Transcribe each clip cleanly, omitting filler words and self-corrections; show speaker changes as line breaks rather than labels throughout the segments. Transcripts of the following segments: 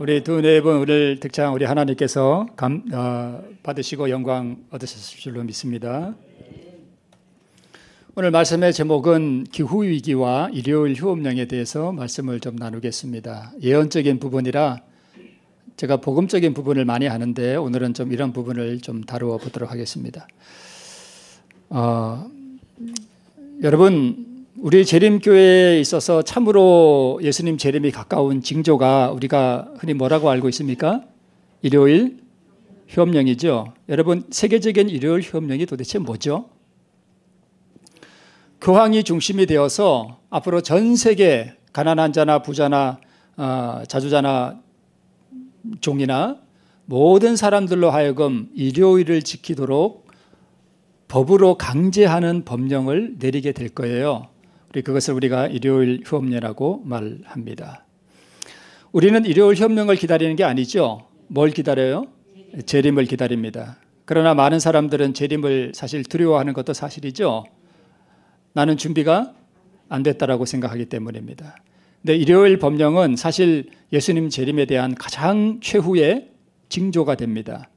우리 두 네 분을 득장 우리 하나님께서 받으시고 영광 얻으셨을 줄로 믿습니다. 오늘 말씀의 제목은 기후위기와 일요일 휴업령에 대해서 말씀을 좀 나누겠습니다. 예언적인 부분이라 제가 복음적인 부분을 많이 하는데 오늘은 좀 이런 부분을 좀 다루어 보도록 하겠습니다. 여러분, 우리 재림교회에 있어서 참으로 예수님 재림이 가까운 징조가 우리가 흔히 뭐라고 알고 있습니까? 일요일 휴업령이죠. 여러분, 세계적인 일요일 휴업령이 도대체 뭐죠? 교황이 중심이 되어서 앞으로 전 세계 가난한 자나 부자나 자주자나 종이나 모든 사람들로 하여금 일요일을 지키도록 법으로 강제하는 법령을 내리게 될 거예요. 그것을 우리가 일요일 휴업령이라고 말합니다. 우리는 일요일 휴업령을 기다리는 게 아니죠. 뭘 기다려요? 재림을 기다립니다. 그러나 많은 사람들은 재림을 사실 두려워하는 것도 사실이죠. 나는 준비가 안 됐다라고 생각하기 때문입니다. 근데 일요일 법령은 사실 예수님 재림에 대한 가장 최후의 징조가 됩니다.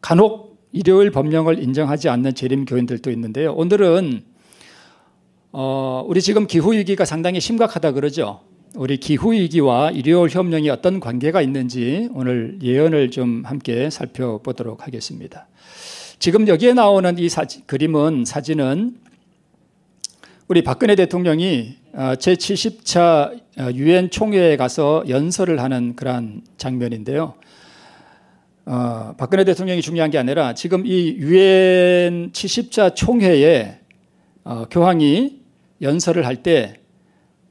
간혹 일요일 법령을 인정하지 않는 재림 교인들도 있는데요. 오늘은 우리 지금 기후위기가 상당히 심각하다 그러죠. 우리 기후위기와 일요일 협령이 어떤 관계가 있는지 오늘 예언을 좀 함께 살펴보도록 하겠습니다. 지금 여기에 나오는 이 사진은 우리 박근혜 대통령이 제70차 유엔 총회에 가서 연설을 하는 그러한 장면인데요. 박근혜 대통령이 중요한 게 아니라 지금 이 유엔 70차 총회에 교황이 연설을 할 때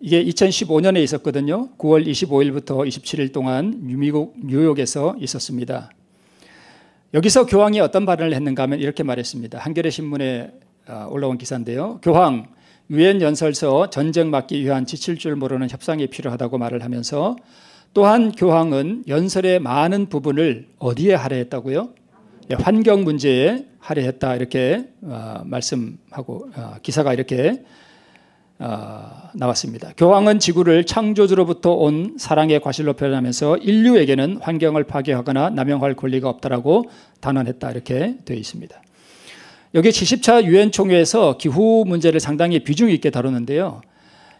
이게 2015년에 있었거든요. 9월 25일부터 27일 동안 미국 뉴욕에서 있었습니다. 여기서 교황이 어떤 발언을 했는가 하면 이렇게 말했습니다. 한겨레 신문에 올라온 기사인데요. 교황, 유엔 연설서 전쟁 막기 위한 지칠 줄 모르는 협상이 필요하다고 말을 하면서 또한 교황은 연설의 많은 부분을 어디에 할애했다고요? 환경 문제에 할애했다 이렇게 말씀하고 기사가 이렇게 나왔습니다. 교황은 지구를 창조주로부터 온 사랑의 과실로 표현하면서 인류에게는 환경을 파괴하거나 남용할 권리가 없다라고 단언했다 이렇게 되어 있습니다. 여기 70차 유엔 총회에서 기후 문제를 상당히 비중 있게 다루는데요.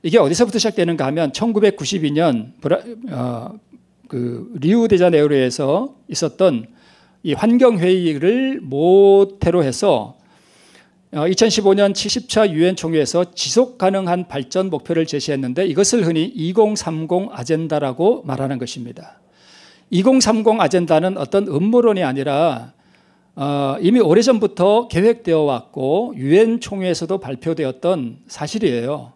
이게 어디서부터 시작되는가 하면 1992년 리우데자네이루에서 있었던 이 환경회의를 모태로 해서 2015년 70차 유엔 총회에서 지속가능한 발전 목표를 제시했는데 이것을 흔히 2030 아젠다라고 말하는 것입니다. 2030 아젠다는 어떤 음모론이 아니라 이미 오래전부터 계획되어 왔고 유엔 총회에서도 발표되었던 사실이에요.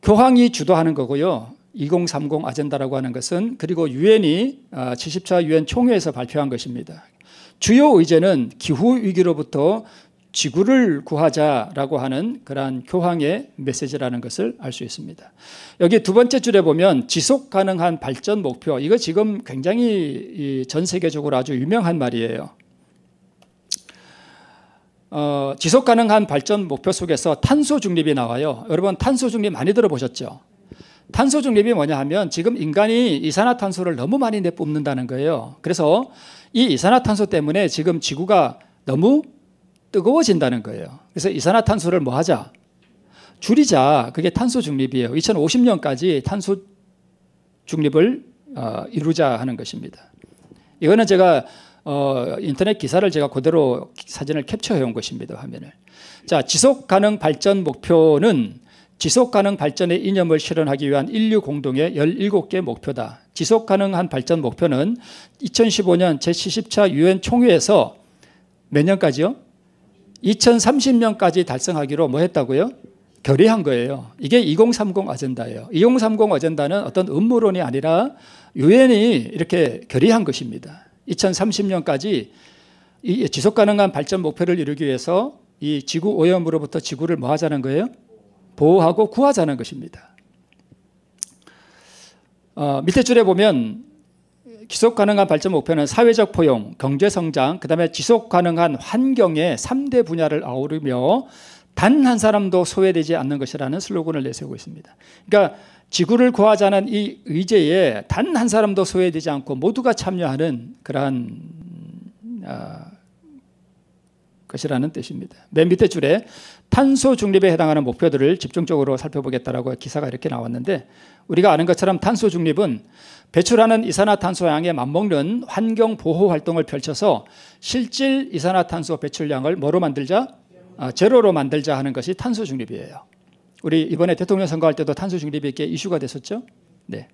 교황이 주도하는 거고요. 2030 아젠다라고 하는 것은 그리고 유엔이 70차 유엔 총회에서 발표한 것입니다. 주요 의제는 기후위기로부터 지구를 구하자라고 하는 그러한 교황의 메시지라는 것을 알 수 있습니다. 여기 두 번째 줄에 보면 지속가능한 발전 목표, 이거 지금 굉장히 전 세계적으로 아주 유명한 말이에요. 지속가능한 발전 목표 속에서 탄소 중립이 나와요. 여러분 탄소 중립 많이 들어보셨죠? 탄소 중립이 뭐냐 하면 지금 인간이 이산화탄소를 너무 많이 내뿜는다는 거예요. 그래서 이 이산화탄소 때문에 지금 지구가 너무 뜨거워진다는 거예요. 그래서 이산화탄소를 뭐 하자? 줄이자. 그게 탄소 중립이에요. 2050년까지 탄소 중립을 이루자 하는 것입니다. 이거는 제가 인터넷 기사를 제가 그대로 사진을 캡처해 온 것입니다. 화면을. 자, 지속가능 발전 목표는 지속가능 발전의 이념을 실현하기 위한 인류 공동의 17개 목표다. 지속가능한 발전 목표는 2015년 제70차 유엔 총회에서 몇 년까지요? 2030년까지 달성하기로 뭐 했다고요? 결의한 거예요. 이게 2030 아젠다예요. 2030 아젠다는 어떤 음모론이 아니라 유엔이 이렇게 결의한 것입니다. 2030년까지 이 지속가능한 발전 목표를 이루기 위해서 이 지구 오염으로부터 지구를 뭐 하자는 거예요? 보호하고 구하자는 것입니다. 밑에 줄에 보면 지속가능한 발전 목표는 사회적 포용, 경제성장, 그다음에 지속가능한 환경의 3대 분야를 아우르며 단 한 사람도 소외되지 않는 것이라는 슬로건을 내세우고 있습니다. 그러니까 지구를 구하자는 이 의제에 단 한 사람도 소외되지 않고 모두가 참여하는 그러한 것이라는 뜻입니다. 맨 밑에 줄에 탄소 중립에 해당하는 목표들을 집중적으로 살펴보겠다라고 기사가 이렇게 나왔는데, 우리가 아는 것처럼 탄소 중립은 배출하는 이산화탄소량에 맞먹는 환경 보호 활동을 펼쳐서 실질 이산화탄소 배출량을 뭐로 만들자? 제로로 만들자 하는 것이 탄소 중립이에요. 우리 이번에 대통령 선거할 때도 탄소 중립이 이렇게 이슈가 됐었죠. 네.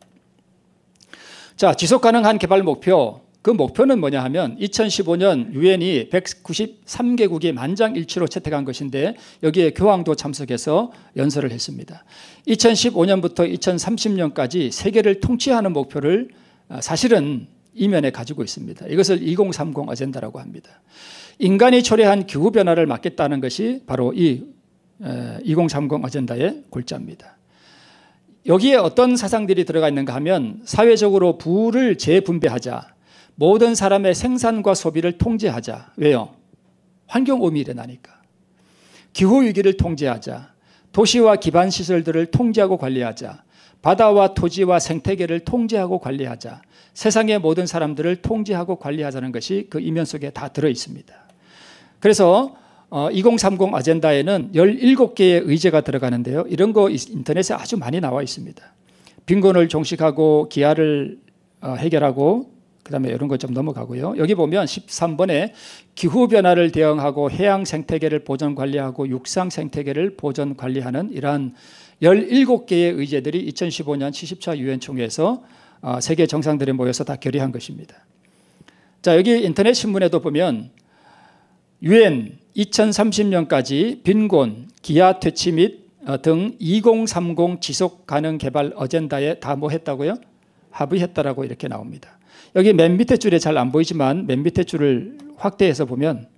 자, 지속 가능한 개발 목표. 그 목표는 뭐냐 하면 2015년 유엔이 193개국이 만장일치로 채택한 것인데, 여기에 교황도 참석해서 연설을 했습니다. 2015년부터 2030년까지 세계를 통치하는 목표를 사실은 이면에 가지고 있습니다. 이것을 2030 아젠다라고 합니다. 인간이 초래한 기후변화를 막겠다는 것이 바로 이 2030 아젠다의 골자입니다. 여기에 어떤 사상들이 들어가 있는가 하면, 사회적으로 부를 재분배하자, 모든 사람의 생산과 소비를 통제하자. 왜요? 환경오염이 일어나니까. 기후위기를 통제하자, 도시와 기반시설들을 통제하고 관리하자, 바다와 토지와 생태계를 통제하고 관리하자, 세상의 모든 사람들을 통제하고 관리하자는 것이 그 이면 속에 다 들어있습니다. 그래서 2030 아젠다에는 17개의 의제가 들어가는데요. 이런 거 인터넷에 아주 많이 나와 있습니다. 빈곤을 종식하고 기아를 해결하고, 그 다음에 이런 거 좀 넘어가고요. 여기 보면 13번에 기후변화를 대응하고 해양 생태계를 보존 관리하고 육상 생태계를 보존 관리하는 이러한 17개의 의제들이 2015년 70차 유엔 총회에서 세계 정상들이 모여서 다 결의한 것입니다. 자, 여기 인터넷 신문에도 보면 유엔 2030년까지 빈곤, 기아 퇴치 및 등 2030 지속 가능 개발 어젠다에 다 뭐 했다고요? 합의했다라고 이렇게 나옵니다. 여기 맨 밑에 줄에 잘 안 보이지만 맨 밑에 줄을 확대해서 보면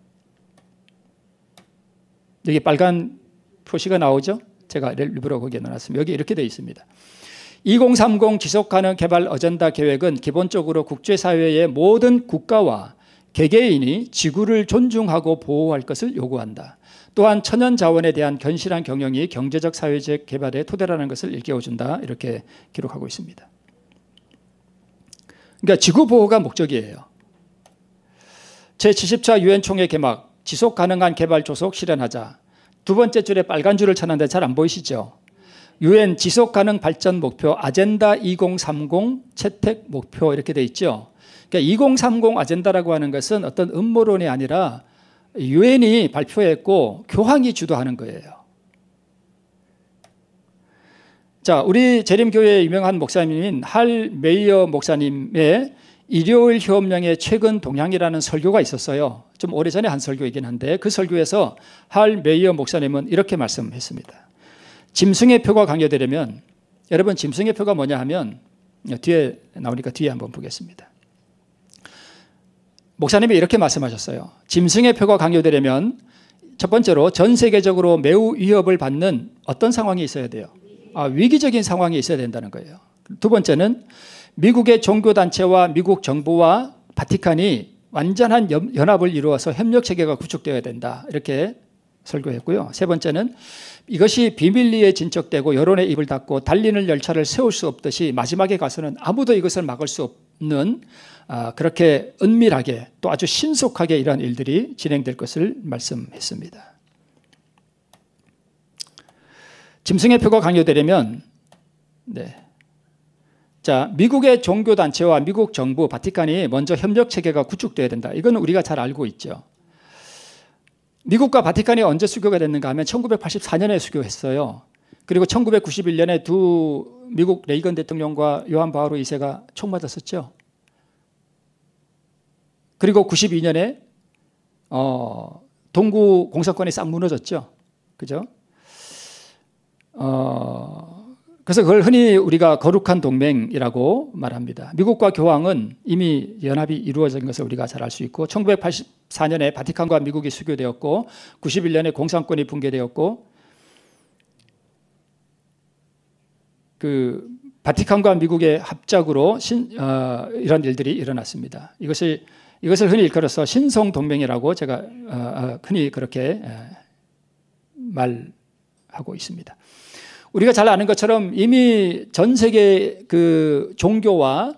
여기 빨간 표시가 나오죠? 제가 일부러 거기에 넣어놨습니다. 여기 이렇게 되어 있습니다. 2030 지속가능 개발 어젠다 계획은 기본적으로 국제사회의 모든 국가와 개개인이 지구를 존중하고 보호할 것을 요구한다. 또한 천연자원에 대한 견실한 경영이 경제적 사회적 개발의 토대라는 것을 일깨워준다. 이렇게 기록하고 있습니다. 그러니까 지구 보호가 목적이에요. 제70차 유엔 총회 개막, 지속 가능한 개발 조속 실현하자. 두 번째 줄에 빨간 줄을 쳤는데 잘 안 보이시죠? 유엔 지속 가능 발전 목표 아젠다 2030 채택 목표 이렇게 돼 있죠. 그러니까 2030 아젠다라고 하는 것은 어떤 음모론이 아니라 유엔이 발표했고 교황이 주도하는 거예요. 자, 우리 재림교회의 유명한 목사님인 할 메이어 목사님의 일요일 휴업령의 최근 동향이라는 설교가 있었어요. 좀 오래전에 한 설교이긴 한데, 그 설교에서 할 메이어 목사님은 이렇게 말씀했습니다. 짐승의 표가 강요되려면, 여러분 짐승의 표가 뭐냐 하면 뒤에 나오니까 뒤에 한번 보겠습니다. 목사님이 이렇게 말씀하셨어요. 짐승의 표가 강요되려면 첫 번째로 전 세계적으로 매우 위협을 받는 어떤 상황이 있어야 돼요? 위기적인 상황이 있어야 된다는 거예요. 두 번째는 미국의 종교단체와 미국 정부와 바티칸이 완전한 연합을 이루어서 협력체계가 구축되어야 된다. 이렇게 설교했고요. 세 번째는 이것이 비밀리에 진척되고 여론의 입을 닫고 달리는 열차를 세울 수 없듯이 마지막에 가서는 아무도 이것을 막을 수 없는 그렇게 은밀하게 또 아주 신속하게 이러한 일들이 진행될 것을 말씀했습니다. 짐승의 표가 강요되려면 자, 미국의 종교단체와 미국 정부, 바티칸이 먼저 협력체계가 구축되어야 된다. 이건 우리가 잘 알고 있죠. 미국과 바티칸이 언제 수교가 됐는가 하면 1984년에 수교했어요. 그리고 1991년에 두 미국 레이건 대통령과 요한 바오로 2세가 총 맞았었죠. 그리고 92년에 동구 공산권이 싹 무너졌죠. 그죠? 그래서 그걸 흔히 우리가 거룩한 동맹이라고 말합니다. 미국과 교황은 이미 연합이 이루어진 것을 우리가 잘 알 수 있고 1984년에 바티칸과 미국이 수교되었고 91년에 공산권이 붕괴되었고 그 바티칸과 미국의 합작으로 이런 일들이 일어났습니다. 이것을 흔히 일컬어서 신성동맹이라고 제가 흔히 그렇게 말하고 있습니다. 우리가 잘 아는 것처럼 이미 전 세계 그 종교와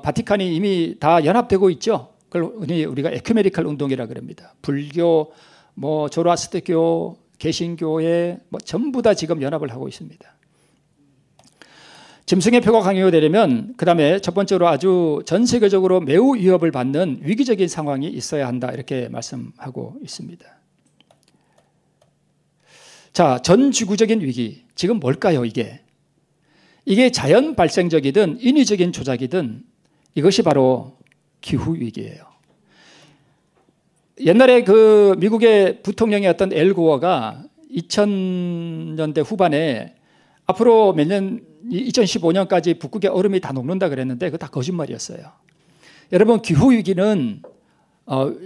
바티칸이 이미 다 연합되고 있죠. 그걸 우리가 에큐메니컬 운동이라 그럽니다. 불교, 뭐 조로아스터교, 개신교회 뭐 전부 다 지금 연합을 하고 있습니다. 짐승의 표가 강요되려면 그다음에 첫 번째로 아주 전 세계적으로 매우 위협을 받는 위기적인 상황이 있어야 한다 이렇게 말씀하고 있습니다. 자, 전 지구적인 위기 지금 뭘까요? 이게 자연 발생적이든 인위적인 조작이든 이것이 바로 기후 위기예요. 옛날에 그 미국의 부통령이었던 엘 고어가 2000년대 후반에 앞으로 몇 년 2015년까지 북극의 얼음이 다 녹는다 그랬는데 그거 다 거짓말이었어요. 여러분 기후 위기는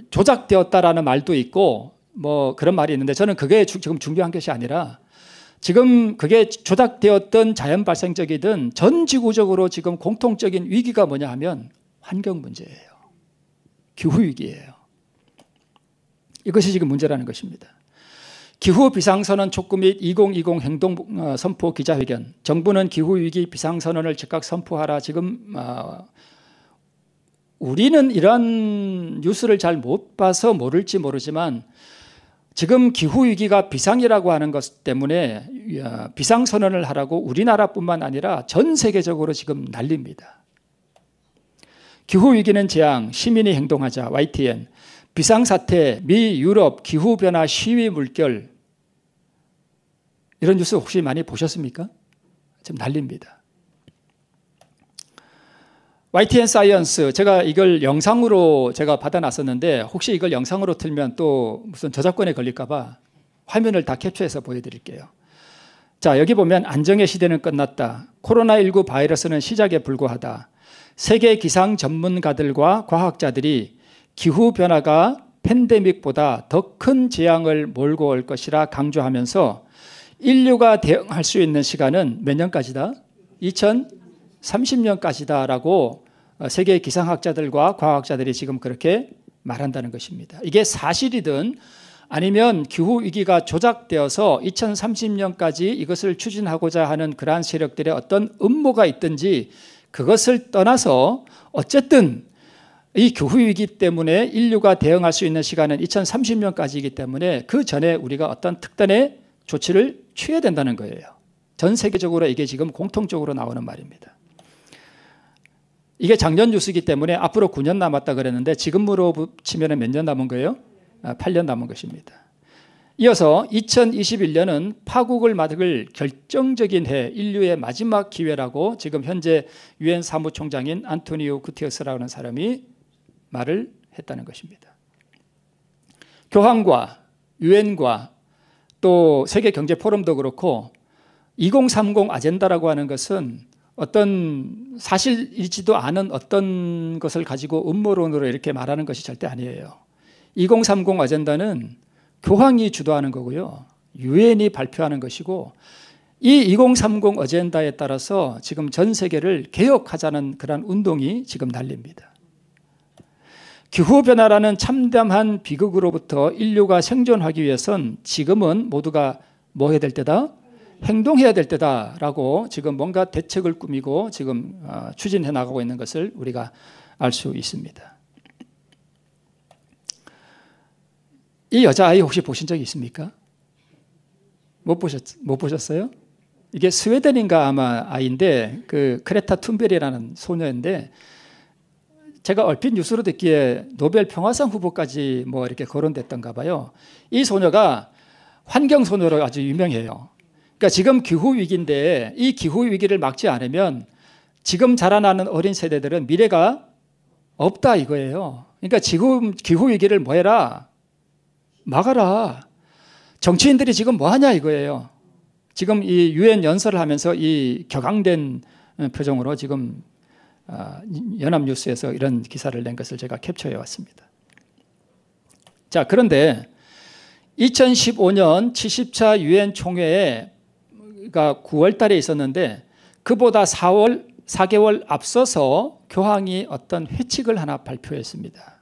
조작되었다라는 말도 있고 뭐 그런 말이 있는데 저는 그게 지금 중요한 것이 아니라 지금 그게 조작되었던 자연 발생적이든 전 지구적으로 지금 공통적인 위기가 뭐냐 하면 환경 문제예요. 기후 위기예요. 이것이 지금 문제라는 것입니다. 기후 비상선언 촉구 및 2020 행동 선포 기자회견. 정부는 기후 위기 비상선언을 즉각 선포하라. 지금 우리는 이러한 뉴스를 잘 못 봐서 모를지 모르지만 지금 기후 위기가 비상이라고 하는 것 때문에 비상선언을 하라고 우리나라뿐만 아니라 전 세계적으로 지금 난립니다. 기후 위기는 재앙, 시민이 행동하자. YTN. 비상사태, 미 유럽 기후변화 시위 물결. 이런 뉴스 혹시 많이 보셨습니까? 지금 난립니다. YTN 사이언스, 제가 이걸 영상으로 제가 받아놨었는데 혹시 이걸 영상으로 틀면 또 무슨 저작권에 걸릴까 봐 화면을 다 캡처해서 보여드릴게요. 자, 여기 보면 안정의 시대는 끝났다. 코로나19 바이러스는 시작에 불과하다. 세계 기상 전문가들과 과학자들이 기후변화가 팬데믹보다 더 큰 재앙을 몰고 올 것이라 강조하면서 인류가 대응할 수 있는 시간은 몇 년까지다? 2030년까지다라고 세계 기상학자들과 과학자들이 지금 그렇게 말한다는 것입니다. 이게 사실이든 아니면 기후위기가 조작되어서 2030년까지 이것을 추진하고자 하는 그러한 세력들의 어떤 음모가 있든지 그것을 떠나서 어쨌든 이 기후위기 때문에 인류가 대응할 수 있는 시간은 2030년까지이기 때문에 그 전에 우리가 어떤 특단의 조치를 취해야 된다는 거예요. 전 세계적으로 이게 지금 공통적으로 나오는 말입니다. 이게 작년 뉴스이기 때문에 앞으로 9년 남았다 그랬는데 지금으로 치면 몇 년 남은 거예요? 8년 남은 것입니다. 이어서 2021년은 파국을 맞을 결정적인 해, 인류의 마지막 기회라고 지금 현재 유엔 사무총장인 안토니오 구테레스라고 하는 사람이 말을 했다는 것입니다. 교황과 유엔과 또 세계경제포럼도 그렇고 2030 아젠다라고 하는 것은 어떤 사실이지도 않은 어떤 것을 가지고 음모론으로 이렇게 말하는 것이 절대 아니에요. 2030 아젠다는 교황이 주도하는 거고요. 유엔이 발표하는 것이고 이 2030 아젠다에 따라서 지금 전 세계를 개혁하자는 그런 운동이 지금 날립니다. 기후변화라는 참담한 비극으로부터 인류가 생존하기 위해선 지금은 모두가 뭐 해야 될 때다? 행동해야 될 때다라고 지금 뭔가 대책을 꾸미고 지금 추진해 나가고 있는 것을 우리가 알 수 있습니다. 이 여자아이 혹시 보신 적이 있습니까? 못 보셨어요? 이게 스웨덴인가 아마 아이인데 그 크레타 툰베리라는 소녀인데 제가 얼핏 뉴스로 듣기에 노벨 평화상 후보까지 뭐 이렇게 거론됐던가 봐요. 이 소녀가 환경 소녀로 아주 유명해요. 그러니까 지금 기후 위기인데 이 기후 위기를 막지 않으면 지금 자라나는 어린 세대들은 미래가 없다 이거예요. 그러니까 지금 기후 위기를 뭐 해라? 막아라. 정치인들이 지금 뭐 하냐 이거예요. 지금 이 유엔 연설을 하면서 이 격앙된 표정으로 지금 연합뉴스에서 이런 기사를 낸 것을 제가 캡처해 왔습니다. 자, 그런데 2015년 70차 유엔 총회가 9월 달에 있었는데 그보다 4개월 앞서서 교황이 어떤 회칙을 하나 발표했습니다.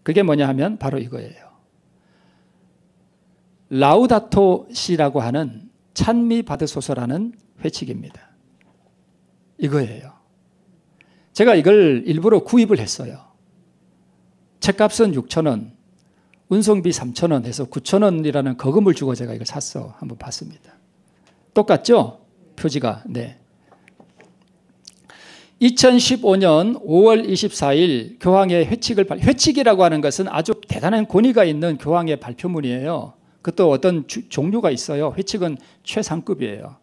그게 뭐냐 하면 바로 이거예요. 라우다토 시라고 하는 찬미 받으소서라는 회칙입니다. 이거예요. 제가 이걸 일부러 구입을 했어요. 책값은 6,000원, 운송비 3,000원 해서 9,000원이라는 거금을 주고 제가 이걸 샀어. 한번 봤습니다. 똑같죠? 표지가. 네. 2015년 5월 24일 교황의 회칙이라고 하는 것은 아주 대단한 권위가 있는 교황의 발표문이에요. 그것도 어떤 종류가 있어요. 회칙은 최상급이에요.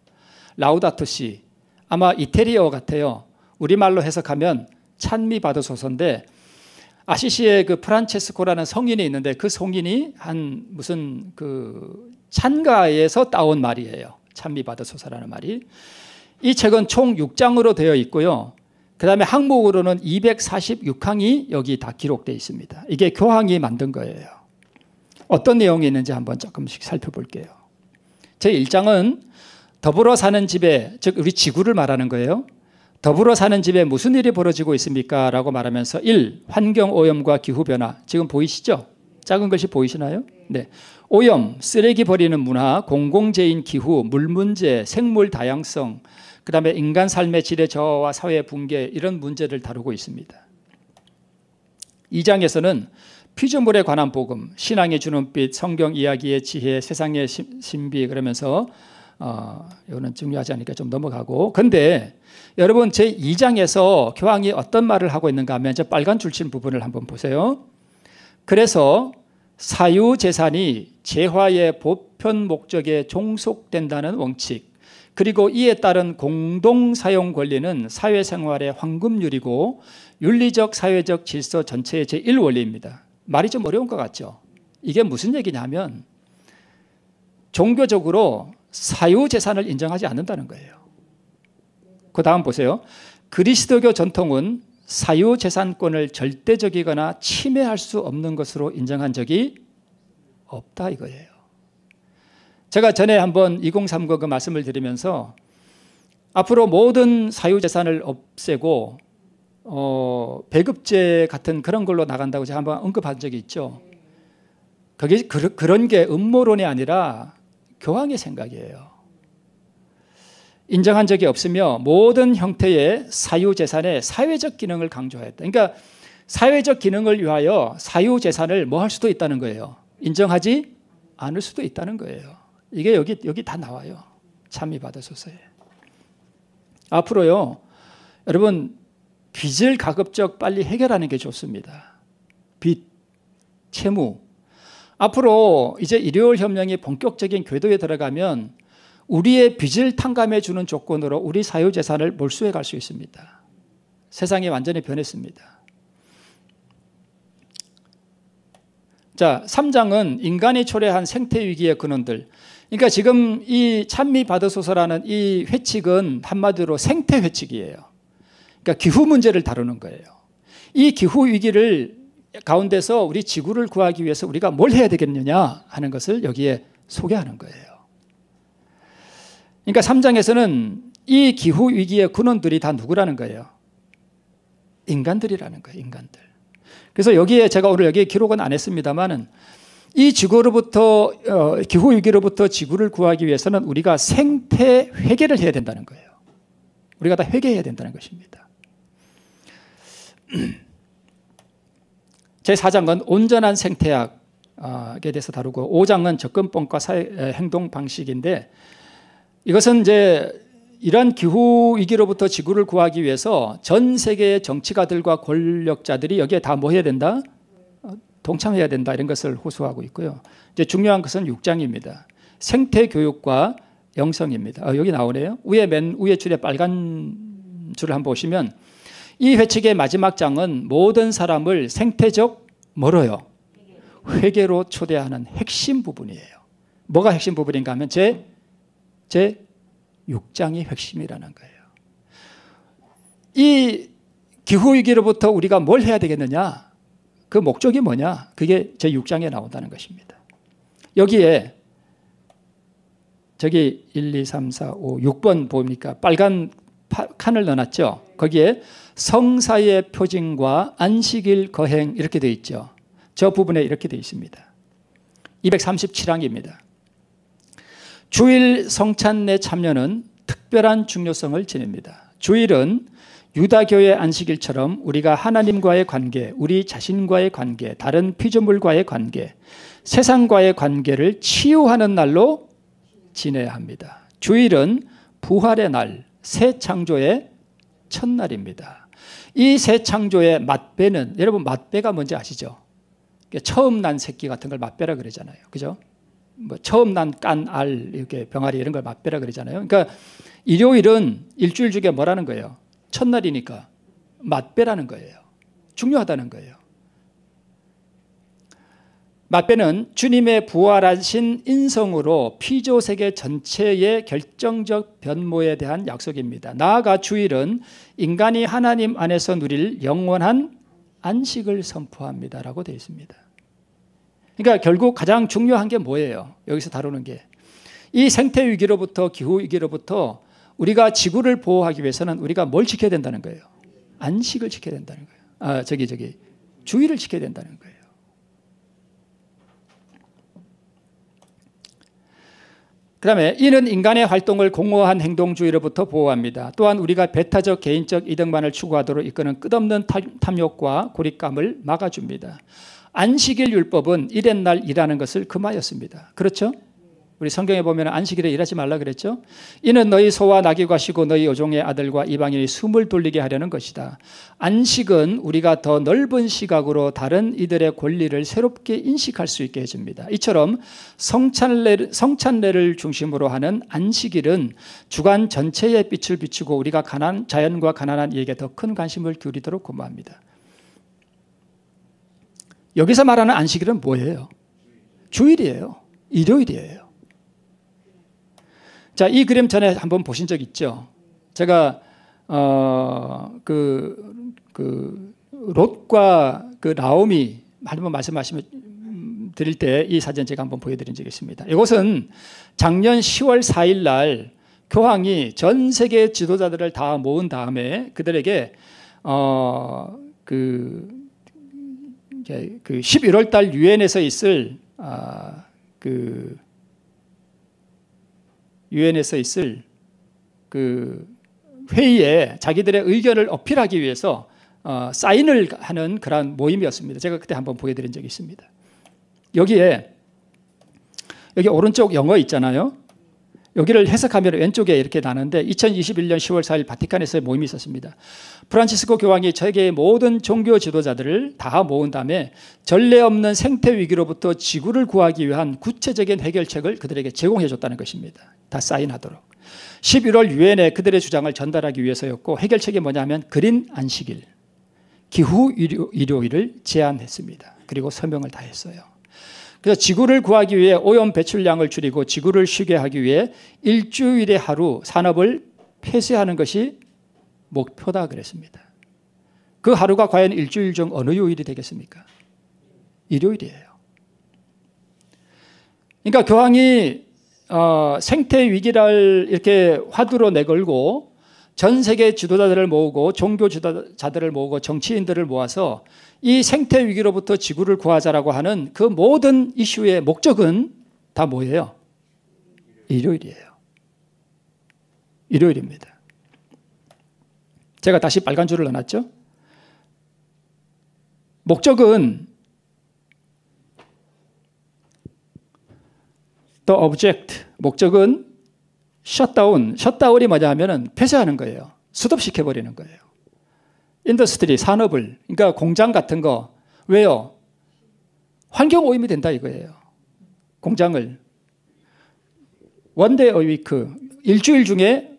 라우다토 시, 아마 이태리어 같아요. 우리말로 해석하면 찬미 받으소서인데, 아시시에 그 프란체스코라는 성인이 있는데 그 성인이 한 무슨 그 찬가에서 따온 말이에요. 찬미 받으소서라는 말이. 이 책은 총 6장으로 되어 있고요. 그 다음에 항목으로는 246항이 여기 다 기록되어 있습니다. 이게 교황이 만든 거예요. 어떤 내용이 있는지 한번 조금씩 살펴볼게요. 제1장은 더불어 사는 집에, 즉 우리 지구를 말하는 거예요. 더불어 사는 집에 무슨 일이 벌어지고 있습니까? 라고 말하면서 1. 환경오염과 기후변화. 지금 보이시죠? 작은 것이 보이시나요? 네. 오염, 쓰레기 버리는 문화, 공공재인 기후, 물 문제, 생물 다양성, 그 다음에 인간 삶의 질의 저하와 사회 붕괴, 이런 문제를 다루고 있습니다. 2장에서는 피조물에 관한 복음, 신앙의 주는 빛, 성경 이야기의 지혜, 세상의 신비, 그러면서 이거는 중요하지 않으니까 좀 넘어가고. 근데 여러분 제2장에서 교황이 어떤 말을 하고 있는가 하면 저 빨간 줄 친 부분을 한번 보세요. 그래서 사유재산이 재화의 보편 목적에 종속된다는 원칙, 그리고 이에 따른 공동사용 권리는 사회생활의 황금률이고 윤리적 사회적 질서 전체의 제1원리입니다. 말이 좀 어려운 것 같죠? 이게 무슨 얘기냐면 종교적으로 사유재산을 인정하지 않는다는 거예요. 그 다음 보세요. 그리스도교 전통은 사유재산권을 절대적이거나 침해할 수 없는 것으로 인정한 적이 없다 이거예요. 제가 전에 한번 2030 그 말씀을 드리면서 앞으로 모든 사유재산을 없애고 배급제 같은 그런 걸로 나간다고 제가 한번 언급한 적이 있죠. 그게 그런 게 음모론이 아니라 교황의 생각이에요. 인정한 적이 없으며 모든 형태의 사유재산의 사회적 기능을 강조했다. 그러니까 사회적 기능을 위하여 사유재산을 뭐 할 수도 있다는 거예요. 인정하지 않을 수도 있다는 거예요. 이게 여기 다 나와요. 찬미 받으소서에. 앞으로요, 여러분 빚을 가급적 빨리 해결하는 게 좋습니다. 빚, 채무. 앞으로 이제 일요일 협령이 본격적인 궤도에 들어가면 우리의 빚을 탕감해 주는 조건으로 우리 사유재산을 몰수해 갈 수 있습니다. 세상이 완전히 변했습니다. 자, 3장은 인간이 초래한 생태위기의 근원들. 그러니까 지금 이 찬미 받으소서라는 이 회칙은 한마디로 생태 회칙이에요. 그러니까 기후 문제를 다루는 거예요. 이 기후 위기를 가운데서 우리 지구를 구하기 위해서 우리가 뭘 해야 되겠느냐 하는 것을 여기에 소개하는 거예요. 그러니까 3장에서는 이 기후 위기의 근원들이 다 누구라는 거예요? 인간들이라는 거예요. 인간들. 그래서 여기에 제가 오늘 여기에 기록은 안 했습니다만은 이 지구로부터 기후 위기로부터 지구를 구하기 위해서는 우리가 생태 회개를 해야 된다는 거예요. 우리가 다 회개해야 된다는 것입니다. 제4장은 온전한 생태학에 대해서 다루고 5장은 접근법과 행동 방식인데 이것은 이제 이러한 기후 위기로부터 지구를 구하기 위해서 전 세계의 정치가들과 권력자들이 여기에 다 뭐 해야 된다? 동참해야 된다 이런 것을 호소하고 있고요. 이제 중요한 것은 6장입니다. 생태 교육과 영성입니다. 여기 나오네요. 맨 위에 줄에 빨간 줄을 한번 보시면 이 회칙의 마지막 장은 모든 사람을 생태적 뭐로요? 회개로 초대하는 핵심 부분이에요. 뭐가 핵심 부분인가 하면 제 6장이 핵심이라는 거예요. 이 기후위기로부터 우리가 뭘 해야 되겠느냐? 그 목적이 뭐냐? 그게 제 6장에 나온다는 것입니다. 여기에 저기 1, 2, 3, 4, 5, 6번 보니까 빨간 칸을 넣어놨죠. 거기에 성사의 표징과 안식일 거행 이렇게 되어 있죠. 저 부분에 이렇게 되어 있습니다. 237항입니다. 주일 성찬례 참여는 특별한 중요성을 지닙니다. 주일은 유다교의 안식일처럼 우리가 하나님과의 관계, 우리 자신과의 관계, 다른 피조물과의 관계, 세상과의 관계를 치유하는 날로 지내야 합니다. 주일은 부활의 날, 새 창조의 첫날입니다. 이 새 창조의 맞배는, 여러분 맞배가 뭔지 아시죠? 처음 난 새끼 같은 걸 맞배라 그러잖아요. 그죠? 뭐 처음 난 깐 알, 이렇게 병아리 이런 걸 맞배라 그러잖아요. 그러니까 일요일은 일주일 중에 뭐라는 거예요? 첫날이니까 맞배라는 거예요. 중요하다는 거예요. 맞배는 주님의 부활하신 인성으로 피조세계 전체의 결정적 변모에 대한 약속입니다. 나아가 주일은 인간이 하나님 안에서 누릴 영원한 안식을 선포합니다라고 되어 있습니다. 그러니까 결국 가장 중요한 게 뭐예요? 여기서 다루는 게. 이 생태 위기로부터 기후 위기로부터 우리가 지구를 보호하기 위해서는 우리가 뭘 지켜야 된다는 거예요? 안식을 지켜야 된다는 거예요. 주일을 지켜야 된다는 거예요. 그 다음에 이는 인간의 활동을 공허한 행동주의로부터 보호합니다. 또한 우리가 배타적 개인적 이득만을 추구하도록 이끄는 끝없는 탐욕과 고립감을 막아줍니다. 안식일 율법은 일의 날 일하는 것을 금하였습니다. 그렇죠? 우리 성경에 보면 안식일에 일하지 말라 그랬죠? 이는 너희 소와 나귀가 쉬고 너희 여종의 아들과 이방인이 숨을 돌리게 하려는 것이다. 안식은 우리가 더 넓은 시각으로 다른 이들의 권리를 새롭게 인식할 수 있게 해줍니다. 이처럼 성찬례를 중심으로 하는 안식일은 주간 전체에 빛을 비추고 우리가 자연과 가난한 이에게 더 큰 관심을 기울이도록 고마합니다. 여기서 말하는 안식일은 뭐예요? 주일이에요. 일요일이에요. 자, 이 그림 전에 한번 보신 적 있죠? 제가 롯과 그 나오미 한번 말씀하시면 드릴 때 이 사진 제가 한번 보여드린 적이 있습니다. 이것은 작년 10월 4일 날 교황이 전 세계 지도자들을 다 모은 다음에 그들에게 그 11월 달 유엔에서 있을 유엔에서 있을 그 회의에 자기들의 의견을 어필하기 위해서 사인을 하는 그런 모임이었습니다. 제가 그때 한번 보여드린 적이 있습니다. 여기 오른쪽 영어 있잖아요. 여기를 해석하면 왼쪽에 이렇게 나는데 2021년 10월 4일 바티칸에서의 모임이 있었습니다. 프란치스코 교황이 세계의 모든 종교 지도자들을 다 모은 다음에 전례 없는 생태 위기로부터 지구를 구하기 위한 구체적인 해결책을 그들에게 제공해 줬다는 것입니다. 다 사인하도록. 11월 유엔에 그들의 주장을 전달하기 위해서였고 해결책이 뭐냐면 그린 안식일, 기후 일요일을 제안했습니다. 그리고 서명을 다 했어요. 그래서 지구를 구하기 위해 오염 배출량을 줄이고 지구를 쉬게 하기 위해 일주일에 하루 산업을 폐쇄하는 것이 목표다 그랬습니다. 그 하루가 과연 일주일 중 어느 요일이 되겠습니까? 일요일이에요. 그러니까 교황이 생태 위기를 이렇게 화두로 내걸고 전 세계 지도자들을 모으고 종교 지도자들을 모으고 정치인들을 모아서 이 생태 위기로부터 지구를 구하자라고 하는 그 모든 이슈의 목적은 다 뭐예요? 일요일이에요. 일요일입니다. 제가 다시 빨간 줄을 넣어놨죠? 목적은 the object, 목적은 셧다운이 뭐냐 하면은 폐쇄하는 거예요. 스톱시켜버리는 거예요. 인더스트리, 산업을, 그러니까 공장 같은 거. 왜요? 환경 오염이 된다 이거예요. 공장을. 원데이 어위크, 일주일 중에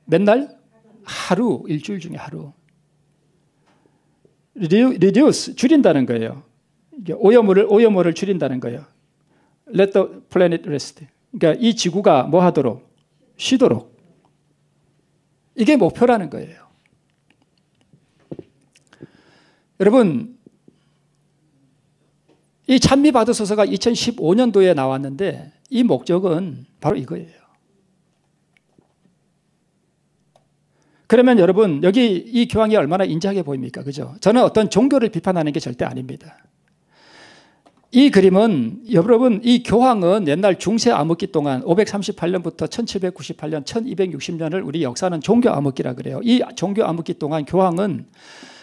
맨날 하루, 일주일 중에 하루. 리듀스, 줄인다는 거예요. 오염물을 줄인다는 거예요. Let the planet rest. 그러니까 이 지구가 뭐 하도록? 쉬도록. 이게 목표라는 거예요. 여러분, 이 찬미받으소서가 2015년도에 나왔는데 이 목적은 바로 이거예요. 그러면 여러분, 여기 이 교황이 얼마나 인자하게 보입니까? 그죠? 저는 어떤 종교를 비판하는 게 절대 아닙니다. 이 그림은 여러분 이 교황은 옛날 중세 암흑기 동안 538년부터 1798년 1260년을 우리 역사는 종교 암흑기라 그래요. 이 종교 암흑기 동안 교황은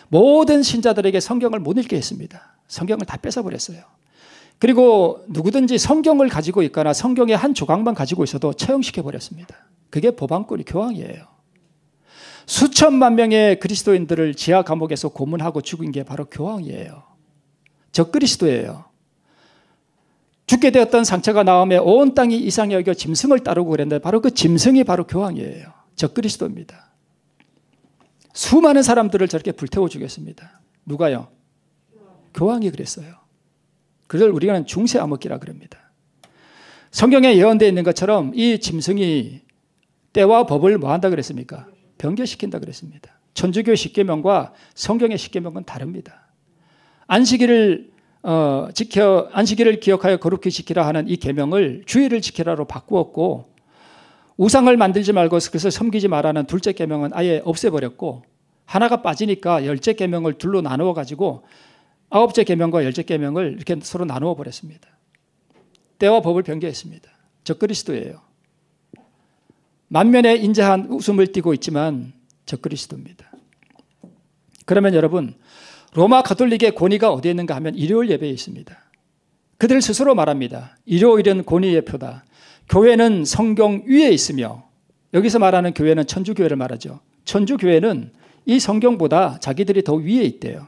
모든 신자들에게 성경을 못 읽게 했습니다. 성경을 다 뺏어버렸어요. 그리고 누구든지 성경을 가지고 있거나 성경의 한 조각만 가지고 있어도 처형시켜버렸습니다. 그게 보방꾼이 교황이에요. 수천만 명의 그리스도인들을 지하 감옥에서 고문하고 죽인 게 바로 교황이에요. 적그리스도예요. 죽게 되었던 상처가 나오매 온 땅이 이상히 여겨 짐승을 따르고 그랬는데 바로 그 짐승이 바로 교황이에요. 적그리스도입니다. 수많은 사람들을 저렇게 불태워 죽였습니다. 누가요? 교황이 그랬어요. 그걸 우리는 중세 암흑기라 그럽니다. 성경에 예언되어 있는 것처럼 이 짐승이 때와 법을 뭐 한다 그랬습니까? 변개시킨다 그랬습니다. 천주교 십계명과 성경의 십계명은 다릅니다. 안식일을 기억하여 거룩히 지키라 하는 이 계명을 주일을 지키라로 바꾸었고, 우상을 만들지 말고 그래서 섬기지 말라는 둘째 계명은 아예 없애버렸고, 하나가 빠지니까 열째 계명을 둘로 나누어 가지고 아홉째 계명과 열째 계명을 이렇게 서로 나누어 버렸습니다. 때와 법을 변개했습니다. 적그리스도예요. 만면에 인자한 웃음을 띠고 있지만 적그리스도입니다. 그러면 여러분, 로마 가톨릭의 권위가 어디에 있는가 하면 일요일 예배에 있습니다. 그들 스스로 말합니다. 일요일은 권위의 표다. 교회는 성경 위에 있으며, 여기서 말하는 교회는 천주교회를 말하죠. 천주교회는 이 성경보다 자기들이 더 위에 있대요.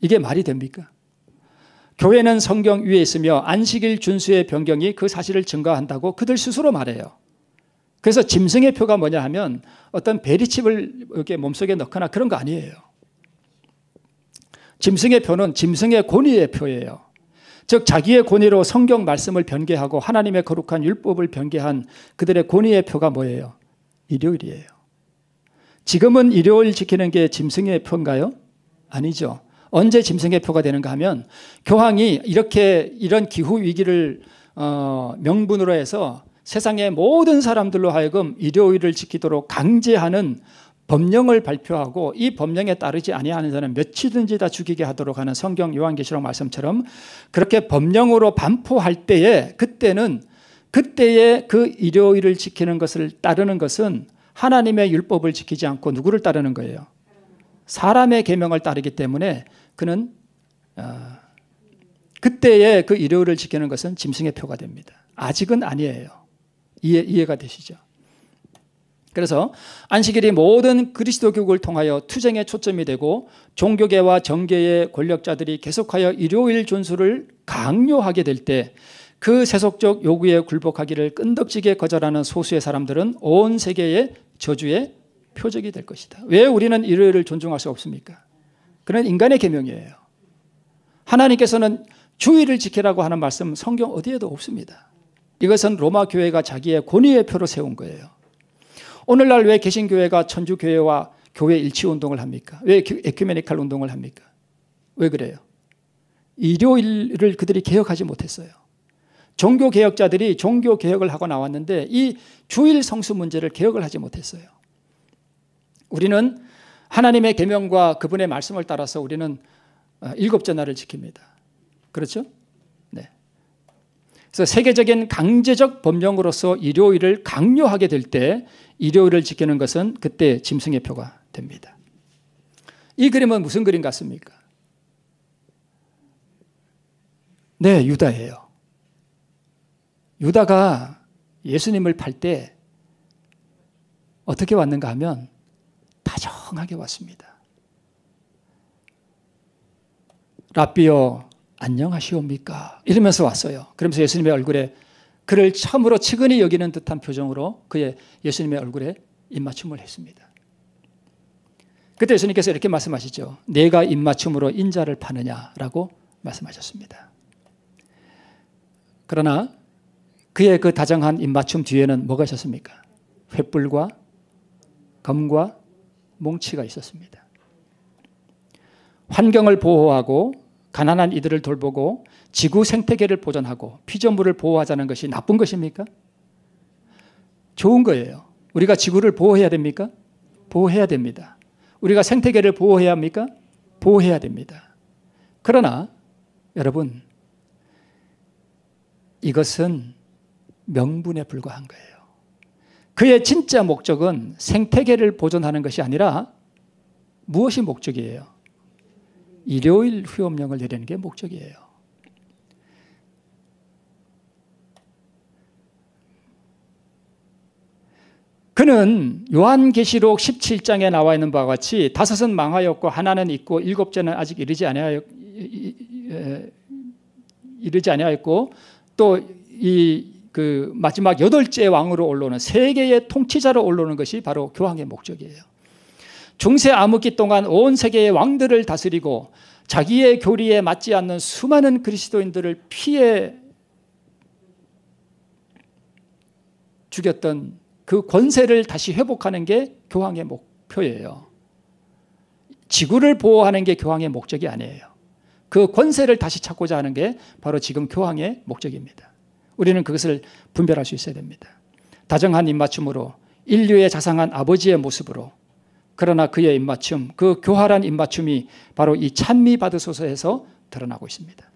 이게 말이 됩니까? 교회는 성경 위에 있으며 안식일 준수의 변경이 그 사실을 증거한다고 그들 스스로 말해요. 그래서 짐승의 표가 뭐냐 하면 어떤 베리칩을 이렇게 몸속에 넣거나 그런 거 아니에요. 짐승의 표는 짐승의 권위의 표예요. 즉 자기의 권위로 성경 말씀을 변개하고 하나님의 거룩한 율법을 변개한 그들의 권위의 표가 뭐예요? 일요일이에요. 지금은 일요일 지키는 게 짐승의 표인가요? 아니죠. 언제 짐승의 표가 되는가 하면 교황이 이런 기후 위기를 명분으로 해서 세상의 모든 사람들로 하여금 일요일을 지키도록 강제하는 법령을 발표하고 이 법령에 따르지 아니하는 자는 며칠든지 다 죽이게 하도록 하는 성경 요한계시록 말씀처럼 그렇게 법령으로 반포할 때에 그때에 그 일요일을 지키는 것을 따르는 것은 하나님의 율법을 지키지 않고 누구를 따르는 거예요? 사람의 계명을 따르기 때문에 그는 그때에 그 일요일을 지키는 것은 짐승의 표가 됩니다. 아직은 아니에요. 이해가 되시죠? 그래서 안식일이 모든 그리스도 교국을 통하여 투쟁의 초점이 되고 종교계와 정계의 권력자들이 계속하여 일요일 준수를 강요하게 될 때 그 세속적 요구에 굴복하기를 끈덕지게 거절하는 소수의 사람들은 온 세계의 저주의 표적이 될 것이다. 왜 우리는 일요일을 존중할 수 없습니까? 그는 인간의 계명이에요. 하나님께서는 주일을 지키라고 하는 말씀 성경 어디에도 없습니다. 이것은 로마 교회가 자기의 권위의 표로 세운 거예요. 오늘날 왜 개신교회가 천주교회와 교회 일치운동을 합니까? 왜 에큐메니칼 운동을 합니까? 왜 그래요? 일요일을 그들이 개혁하지 못했어요. 종교개혁자들이 종교개혁을 하고 나왔는데 이 주일 성수 문제를 개혁을 하지 못했어요. 우리는 하나님의 계명과 그분의 말씀을 따라서 우리는 일곱째 날을 지킵니다. 그렇죠? 네. 그래서 세계적인 강제적 법령으로서 일요일을 강요하게 될 때 일요일을 지키는 것은 그때 짐승의 표가 됩니다. 이 그림은 무슨 그림 같습니까? 네, 유다예요. 유다가 예수님을 팔 때 어떻게 왔는가 하면 다정하게 왔습니다. 랍비여 안녕하시옵니까? 이러면서 왔어요. 그러면서 예수님의 얼굴에 그를 참으로 측은히 여기는 듯한 표정으로 예수님의 얼굴에 입맞춤을 했습니다. 그때 예수님께서 이렇게 말씀하시죠. 내가 입맞춤으로 인자를 파느냐라고 말씀하셨습니다. 그러나 그의 그 다정한 입맞춤 뒤에는 뭐가 있었습니까? 횃불과 검과 몽치가 있었습니다. 환경을 보호하고 가난한 이들을 돌보고 지구 생태계를 보존하고 피조물을 보호하자는 것이 나쁜 것입니까? 좋은 거예요. 우리가 지구를 보호해야 됩니까? 보호해야 됩니다. 우리가 생태계를 보호해야 합니까? 보호해야 됩니다. 그러나 여러분, 이것은 명분에 불과한 거예요. 그의 진짜 목적은 생태계를 보존하는 것이 아니라 무엇이 목적이에요? 일요일 휴업령을 내리는 게 목적이에요. 그는 요한계시록 17장에 나와 있는 바와 같이 5은 망하였고 하나는 있고 7째는 아직 이르지 아니하였고 또 그 마지막 8째 왕으로 올라오는 세계의 통치자로 올라오는 것이 바로 교황의 목적이에요. 중세 암흑기 동안 온 세계의 왕들을 다스리고 자기의 교리에 맞지 않는 수많은 그리스도인들을 피해 죽였던 그 권세를 다시 회복하는 게 교황의 목표예요. 지구를 보호하는 게 교황의 목적이 아니에요. 그 권세를 다시 찾고자 하는 게 바로 지금 교황의 목적입니다. 우리는 그것을 분별할 수 있어야 됩니다. 다정한 입맞춤으로 인류의 자상한 아버지의 모습으로, 그러나 그의 입맞춤, 그 교활한 입맞춤이 바로 이 찬미 받으소서에서 드러나고 있습니다.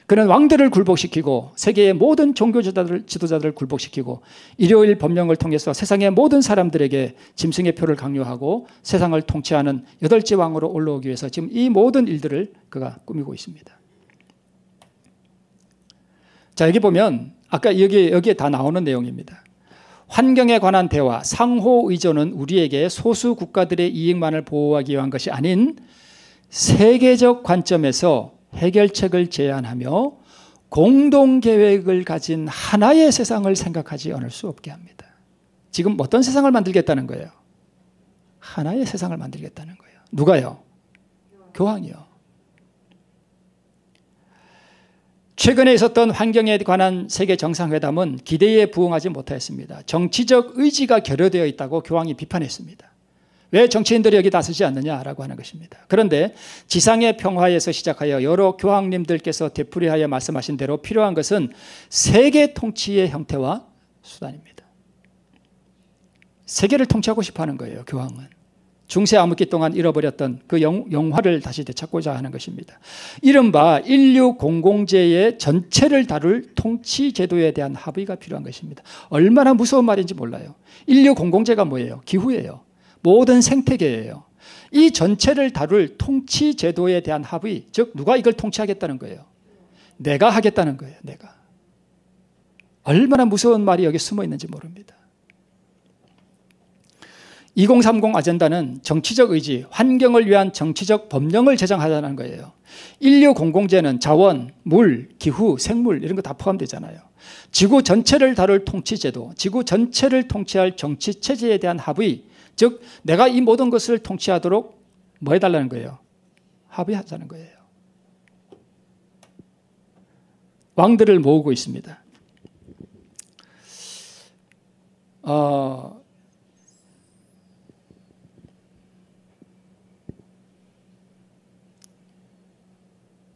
그는 왕들을 굴복시키고 세계의 모든 종교 지도자들을 굴복시키고 일요일 법령을 통해서 세상의 모든 사람들에게 짐승의 표를 강요하고 세상을 통치하는 8째 왕으로 올라오기 위해서 지금 이 모든 일들을 그가 꾸미고 있습니다. 자, 여기 보면 아까 여기에 다 나오는 내용입니다. 환경에 관한 대화, 상호 의존은 우리에게 소수 국가들의 이익만을 보호하기 위한 것이 아닌 세계적 관점에서 해결책을 제안하며 공동계획을 가진 하나의 세상을 생각하지 않을 수 없게 합니다. 지금 어떤 세상을 만들겠다는 거예요? 하나의 세상을 만들겠다는 거예요. 누가요? 교황이요. 최근에 있었던 환경에 관한 세계 정상회담은 기대에 부응하지 못하였습니다. 정치적 의지가 결여되어 있다고 교황이 비판했습니다. 왜 정치인들이 여기 나서지 않느냐라고 하는 것입니다. 그런데 지상의 평화에서 시작하여 여러 교황님들께서 되풀이하여 말씀하신 대로 필요한 것은 세계 통치의 형태와 수단입니다. 세계를 통치하고 싶어하는 거예요, 교황은. 중세 암흑기 동안 잃어버렸던 그 영화를 다시 되찾고자 하는 것입니다. 이른바 인류 공공재의 전체를 다룰 통치 제도에 대한 합의가 필요한 것입니다. 얼마나 무서운 말인지 몰라요. 인류 공공재가 뭐예요? 기후예요. 모든 생태계예요. 이 전체를 다룰 통치 제도에 대한 합의, 즉 누가 이걸 통치하겠다는 거예요? 내가 하겠다는 거예요. 내가. 얼마나 무서운 말이 여기 숨어 있는지 모릅니다. 2030 아젠다는 정치적 의지, 환경을 위한 정치적 법령을 제정하자는 거예요. 인류 공공재는 자원, 물, 기후, 생물 이런 거 다 포함되잖아요. 지구 전체를 다룰 통치제도, 지구 전체를 통치할 정치체제에 대한 합의, 즉 내가 이 모든 것을 통치하도록 뭐 해달라는 거예요? 합의하자는 거예요. 왕들을 모으고 있습니다.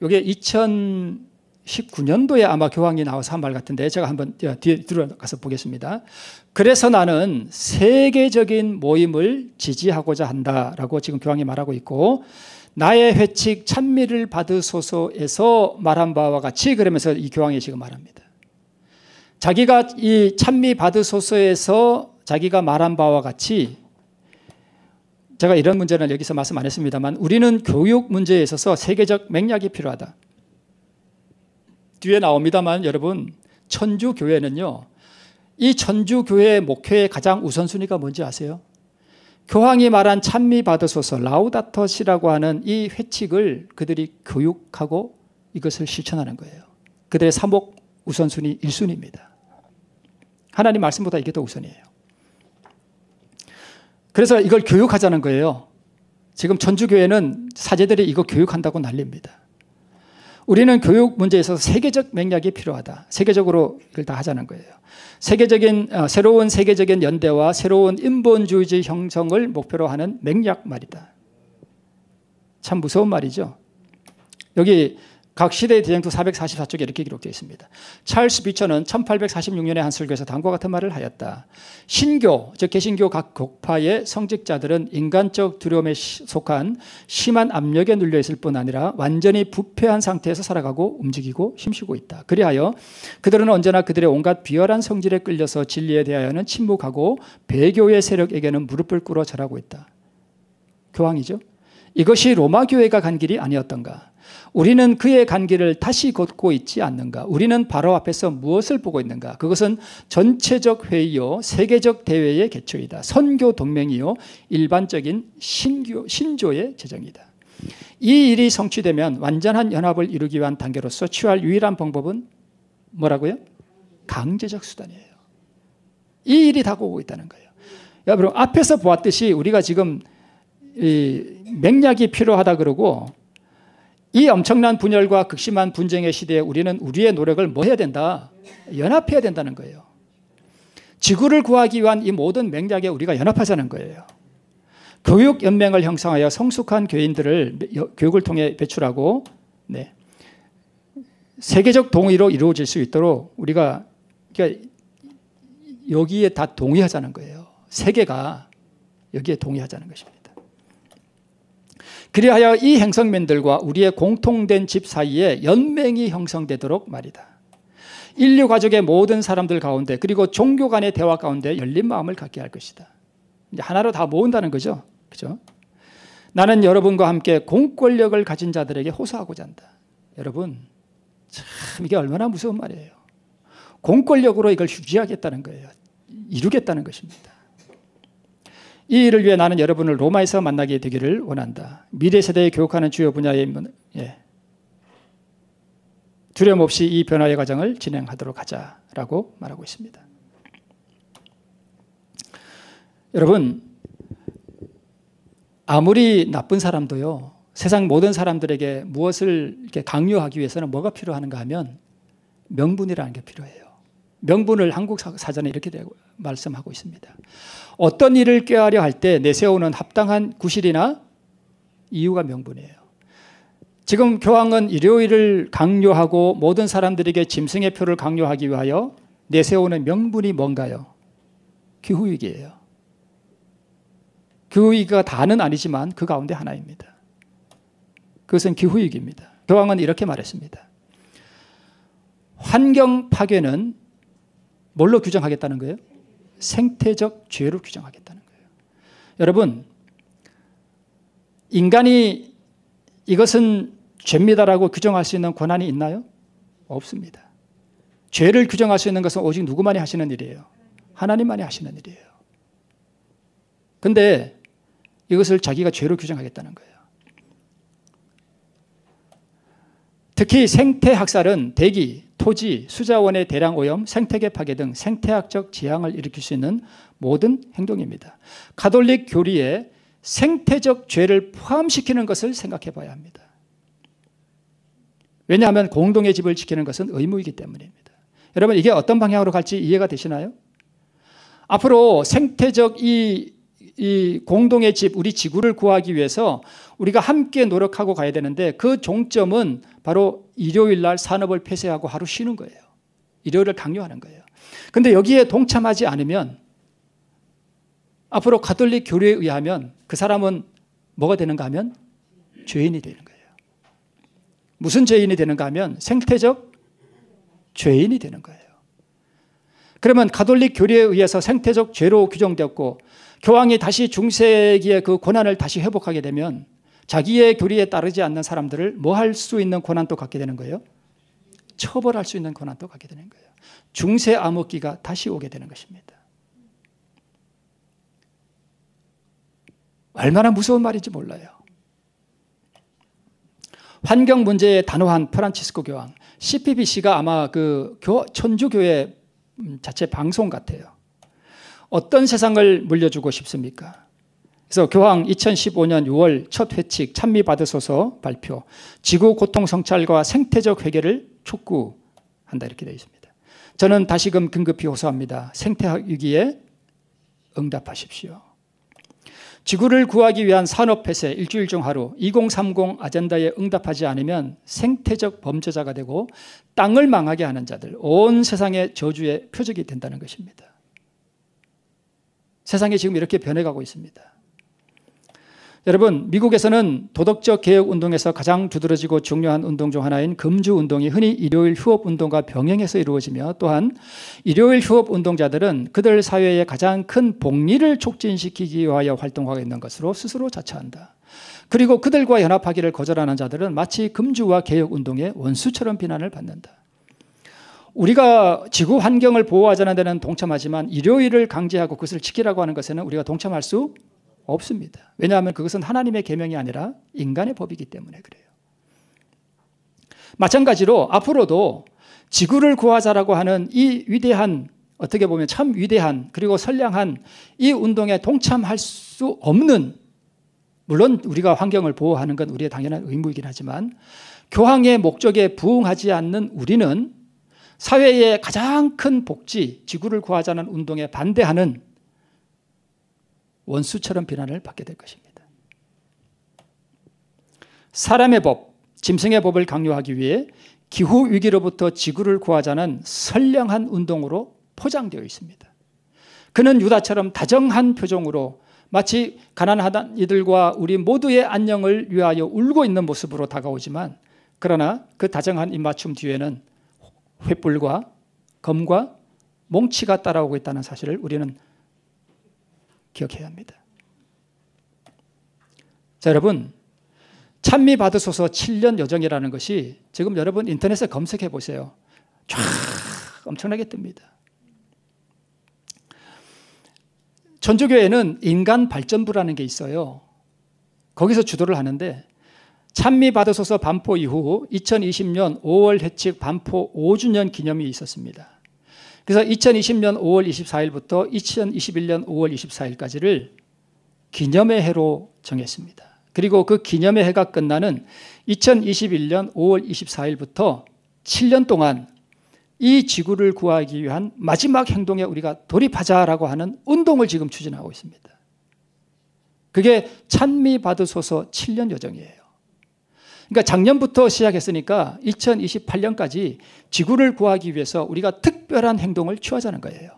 이게 2019년도에 아마 교황이 나와서 한 말 같은데 제가 한번 뒤에 들어가서 보겠습니다. 그래서 나는 세계적인 모임을 지지하고자 한다라고 지금 교황이 말하고 있고, 나의 회칙 찬미를 받으소서에서 말한 바와 같이, 그러면서 이 교황이 지금 말합니다. 자기가 이 찬미 받으소서에서 자기가 말한 바와 같이, 제가 이런 문제는 여기서 말씀 안 했습니다만 우리는 교육 문제에 있어서 세계적 맥락이 필요하다. 뒤에 나옵니다만 여러분, 천주교회는요, 이 천주교회의 목회의 가장 우선순위가 뭔지 아세요? 교황이 말한 찬미 받으소서 라우다토시라고 하는 이 회칙을 그들이 교육하고 이것을 실천하는 거예요. 그들의 사목 우선순위 1순위입니다. 하나님 말씀보다 이게 더 우선이에요. 그래서 이걸 교육하자는 거예요. 지금 천주교회는 사제들이 이거 교육한다고 난립니다. 우리는 교육 문제에 있어서 세계적 맥락이 필요하다. 세계적으로 이걸 다 하자는 거예요. 새로운 세계적인 연대와 새로운 인본주의의 형성을 목표로 하는 맥락 말이다. 참 무서운 말이죠. 여기 각 시대의 대쟁투 444쪽에 이렇게 기록되어 있습니다. 찰스 비처는 1846년에 한 설교에서 다음과 같은 말을 하였다. 신교, 즉 개신교 각 교파의 성직자들은 인간적 두려움에 속한 심한 압력에 눌려 있을 뿐 아니라 완전히 부패한 상태에서 살아가고 움직이고 힘쉬고 있다. 그리하여 그들은 언제나 그들의 온갖 비열한 성질에 끌려서 진리에 대하여는 침묵하고 배교의 세력에게는 무릎을 꿇어 절하고 있다. 교황이죠. 이것이 로마 교회가 간 길이 아니었던가? 우리는 그의 간 길을 다시 걷고 있지 않는가? 우리는 바로 앞에서 무엇을 보고 있는가? 그것은 전체적 회의요, 세계적 대회의 개초이다. 선교 동맹이요, 일반적인 신조의 제정이다. 이 일이 성취되면 완전한 연합을 이루기 위한 단계로서 취할 유일한 방법은 뭐라고요? 강제적 수단이에요. 이 일이 다가오고 있다는 거예요. 여러분, 앞에서 보았듯이 우리가 지금 이 맥락이 필요하다 그러고 이 엄청난 분열과 극심한 분쟁의 시대에 우리는 우리의 노력을 뭐 해야 된다? 연합해야 된다는 거예요. 지구를 구하기 위한 이 모든 맥락에 우리가 연합하자는 거예요. 교육연맹을 형성하여 성숙한 교인들을 교육을 통해 배출하고 세계적 동의로 이루어질 수 있도록 우리가 여기에 다 동의하자는 거예요. 세계가 여기에 동의하자는 것입니다. 그리하여 이 행성민들과 우리의 공통된 집 사이에 연맹이 형성되도록 말이다. 인류 가족의 모든 사람들 가운데 그리고 종교 간의 대화 가운데 열린 마음을 갖게 할 것이다. 이제 하나로 다 모은다는 거죠. 그죠? 나는 여러분과 함께 공권력을 가진 자들에게 호소하고자 한다. 여러분, 참 이게 얼마나 무서운 말이에요. 공권력으로 이걸 유지하겠다는 거예요. 이루겠다는 것입니다. 이 일을 위해 나는 여러분을 로마에서 만나게 되기를 원한다. 미래 세대에 교육하는 주요 분야의 두려움 없이 이 변화의 과정을 진행하도록 하자라고 말하고 있습니다. 여러분, 아무리 나쁜 사람도요, 세상 모든 사람들에게 무엇을 이렇게 강요하기 위해서는 뭐가 필요한가 하면 명분이라는 게 필요해요. 명분을 한국 사전에 이렇게 말씀하고 있습니다. 어떤 일을 꾀하려 할 때 내세우는 합당한 구실이나 이유가 명분이에요. 지금 교황은 일요일을 강요하고 모든 사람들에게 짐승의 표를 강요하기 위하여 내세우는 명분이 뭔가요? 기후위기예요. 기후위기가 다는 아니지만 그 가운데 하나입니다. 그것은 기후위기입니다. 교황은 이렇게 말했습니다. 환경 파괴는 뭘로 규정하겠다는 거예요? 생태적 죄로 규정하겠다는 거예요. 여러분, 인간이 이것은 죄입니다라고 규정할 수 있는 권한이 있나요? 없습니다. 죄를 규정할 수 있는 것은 오직 누구만이 하시는 일이에요? 하나님만이 하시는 일이에요. 그런데 이것을 자기가 죄로 규정하겠다는 거예요. 특히 생태학살은 대기, 토지, 수자원의 대량 오염, 생태계 파괴 등 생태학적 재앙을 일으킬 수 있는 모든 행동입니다. 가톨릭 교리에 생태적 죄를 포함시키는 것을 생각해 봐야 합니다. 왜냐하면 공동의 집을 지키는 것은 의무이기 때문입니다. 여러분, 이게 어떤 방향으로 갈지 이해가 되시나요? 앞으로 생태적 이 공동의 집, 우리 지구를 구하기 위해서 우리가 함께 노력하고 가야 되는데 그 종점은 바로 일요일 날 산업을 폐쇄하고 하루 쉬는 거예요. 일요일을 강요하는 거예요. 그런데 여기에 동참하지 않으면 앞으로 가톨릭 교리에 의하면 그 사람은 뭐가 되는가 하면 죄인이 되는 거예요. 무슨 죄인이 되는가 하면 생태적 죄인이 되는 거예요. 그러면 가톨릭 교리에 의해서 생태적 죄로 규정되었고 교황이 다시 중세기의 그 권한을 다시 회복하게 되면 자기의 교리에 따르지 않는 사람들을 뭐 할 수 있는 권한도 갖게 되는 거예요? 처벌할 수 있는 권한도 갖게 되는 거예요. 중세 암흑기가 다시 오게 되는 것입니다. 얼마나 무서운 말인지 몰라요. 환경 문제에 단호한 프란치스코 교황, CPBC가 아마 그 천주교회 자체 방송 같아요. 어떤 세상을 물려주고 싶습니까? 그래서 교황 2015년 6월 첫 회칙 찬미 받으소서 발표, 지구 고통 성찰과 생태적 회개를 촉구한다 이렇게 되어 있습니다. 저는 다시금 긴급히 호소합니다. 생태학 위기에 응답하십시오. 지구를 구하기 위한 산업폐쇄 일주일 중 하루 2030 아젠다에 응답하지 않으면 생태적 범죄자가 되고 땅을 망하게 하는 자들, 온 세상의 저주의 표적이 된다는 것입니다. 세상이 지금 이렇게 변해가고 있습니다. 여러분, 미국에서는 도덕적 개혁 운동에서 가장 두드러지고 중요한 운동 중 하나인 금주 운동이 흔히 일요일 휴업 운동과 병행해서 이루어지며, 또한 일요일 휴업 운동자들은 그들 사회의 가장 큰 복리를 촉진시키기 위하여 활동하고 있는 것으로 스스로 자처한다. 그리고 그들과 연합하기를 거절하는 자들은 마치 금주와 개혁 운동의 원수처럼 비난을 받는다. 우리가 지구 환경을 보호하자는 데는 동참하지만 일요일을 강제하고 그것을 지키라고 하는 것에는 우리가 동참할 수 없습니다. 왜냐하면 그것은 하나님의 계명이 아니라 인간의 법이기 때문에 그래요. 마찬가지로 앞으로도 지구를 구하자라고 하는 이 위대한, 어떻게 보면 참 위대한 그리고 선량한 이 운동에 동참할 수 없는, 물론 우리가 환경을 보호하는 건 우리의 당연한 의무이긴 하지만 교황의 목적에 부응하지 않는 우리는 사회의 가장 큰 복지, 지구를 구하자는 운동에 반대하는 원수처럼 비난을 받게 될 것입니다. 사람의 법, 짐승의 법을 강요하기 위해 기후위기로부터 지구를 구하자는 선량한 운동으로 포장되어 있습니다. 그는 유다처럼 다정한 표정으로 마치 가난한 이들과 우리 모두의 안녕을 위하여 울고 있는 모습으로 다가오지만, 그러나 그 다정한 입맞춤 뒤에는 횃불과 검과 몽치가 따라오고 있다는 사실을 우리는 기억해야 합니다. 자, 여러분, 찬미 받으소서 7년 여정이라는 것이 지금 여러분 인터넷에 검색해 보세요. 쫙 엄청나게 뜹니다. 천주교에는 인간 발전부라는 게 있어요. 거기서 주도를 하는데, 찬미 받으소서 반포 이후 2020년 5월 해칙 반포 5주년 기념이 있었습니다. 그래서 2020년 5월 24일부터 2021년 5월 24일까지를 기념의 해로 정했습니다. 그리고 그 기념의 해가 끝나는 2021년 5월 24일부터 7년 동안 이 지구를 구하기 위한 마지막 행동에 우리가 돌입하자라고 하는 운동을 지금 추진하고 있습니다. 그게 찬미 받으소서 7년 여정이에요. 그러니까 작년부터 시작했으니까 2028년까지 지구를 구하기 위해서 우리가 특별한 행동을 취하자는 거예요.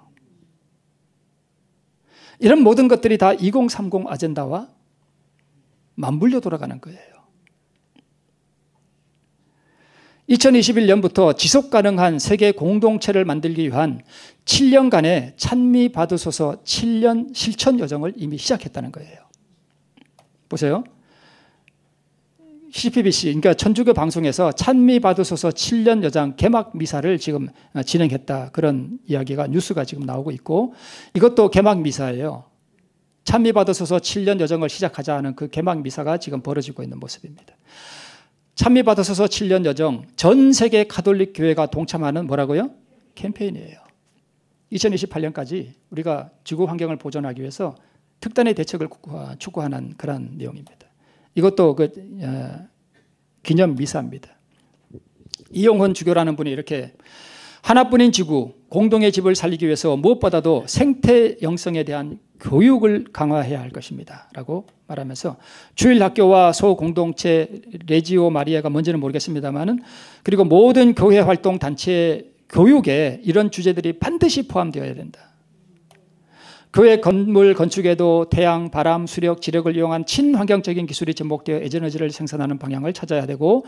이런 모든 것들이 다 2030 아젠다와 맞물려 돌아가는 거예요. 2021년부터 지속가능한 세계 공동체를 만들기 위한 7년간의 찬미 받으소서 7년 실천 여정을 이미 시작했다는 거예요. 보세요. CPBC, 그러니까 천주교 방송에서 찬미 받으소서 7년 여정 개막 미사를 지금 진행했다, 그런 이야기가, 뉴스가 지금 나오고 있고, 이것도 개막 미사예요. 찬미 받으소서 7년 여정을 시작하자 하는 그 개막 미사가 지금 벌어지고 있는 모습입니다. 찬미 받으소서 7년 여정, 전 세계 가톨릭 교회가 동참하는 뭐라고요? 캠페인이에요. 2028년까지 우리가 지구 환경을 보존하기 위해서 특단의 대책을 추구하는 그런 내용입니다. 이것도 기념 미사입니다. 이용헌 주교라는 분이 이렇게, 하나뿐인 지구, 공동의 집을 살리기 위해서 무엇보다도 생태 영성에 대한 교육을 강화해야 할 것입니다 라고 말하면서, 주일학교와 소공동체 레지오 마리아가 뭔지는 모르겠습니다만은, 그리고 모든 교회 활동 단체 교육에 이런 주제들이 반드시 포함되어야 된다. 교회 건물 건축에도 태양, 바람, 수력, 지력을 이용한 친환경적인 기술이 접목되어 에너지를 생산하는 방향을 찾아야 되고,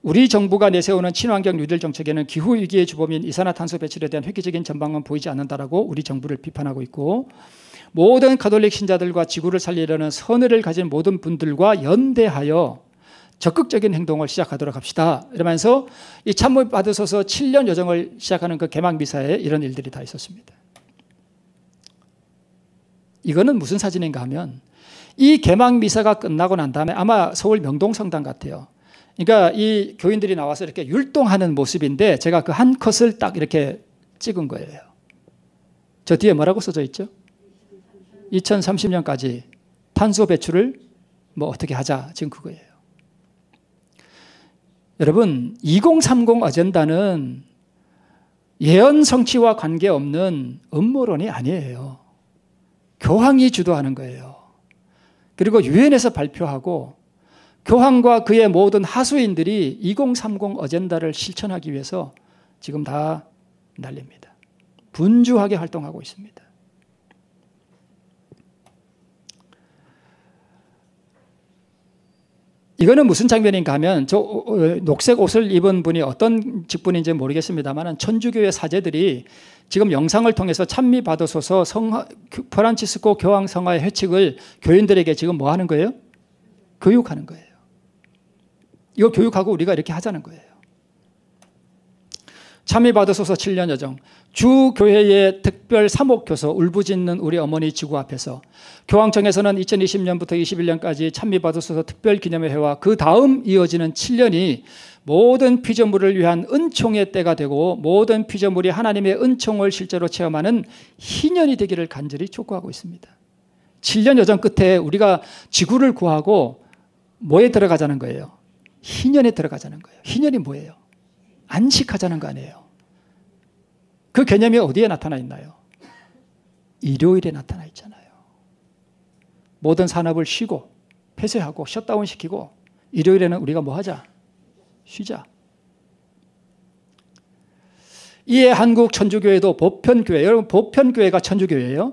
우리 정부가 내세우는 친환경 뉴딜 정책에는 기후위기의 주범인 이산화탄소 배출에 대한 획기적인 전방은 보이지 않는다라고 우리 정부를 비판하고 있고, 모든 가톨릭 신자들과 지구를 살리려는 선의를 가진 모든 분들과 연대하여 적극적인 행동을 시작하도록 합시다, 이러면서 이 찬미 받으소서 7년 여정을 시작하는 그 개막 미사에 이런 일들이 다 있었습니다. 이거는 무슨 사진인가 하면, 이 개막 미사가 끝나고 난 다음에 아마 서울 명동성당 같아요. 그러니까 이 교인들이 나와서 이렇게 율동하는 모습인데, 제가 그 한 컷을 딱 이렇게 찍은 거예요. 저 뒤에 뭐라고 써져 있죠? 2030년까지 탄소 배출을 뭐 어떻게 하자, 지금 그거예요. 여러분, 2030 아젠다는 예언 성취와 관계없는 음모론이 아니에요. 교황이 주도하는 거예요. 그리고 유엔에서 발표하고 교황과 그의 모든 하수인들이 2030 어젠다를 실천하기 위해서 지금 다 난립니다. 분주하게 활동하고 있습니다. 이거는 무슨 장면인가 하면 저 녹색 옷을 입은 분이 어떤 직분인지 모르겠습니다만 천주교의 사제들이 지금 영상을 통해서 찬미 받으소서 프란치스코 교황 성화의 회칙을 교인들에게 지금 뭐 하는 거예요? 교육하는 거예요. 이거 교육하고 우리가 이렇게 하자는 거예요. 찬미 받으소서 7년 여정. 주교회의 특별 사목교서 울부짖는 우리 어머니 지구 앞에서 교황청에서는 2020년부터 21년까지 찬미 받으소서 특별기념회와 그 다음 이어지는 7년이 모든 피조물을 위한 은총의 때가 되고 모든 피조물이 하나님의 은총을 실제로 체험하는 희년이 되기를 간절히 촉구하고 있습니다. 7년 여정 끝에 우리가 지구를 구하고 뭐에 들어가자는 거예요? 희년에 들어가자는 거예요. 희년이 뭐예요? 안식하자는 거 아니에요. 그 개념이 어디에 나타나 있나요? 일요일에 나타나 있잖아요. 모든 산업을 쉬고 폐쇄하고 셧다운 시키고 일요일에는 우리가 뭐 하자? 쉬자. 이에 한국 천주교회도 보편교회, 여러분 보편교회가 천주교회예요.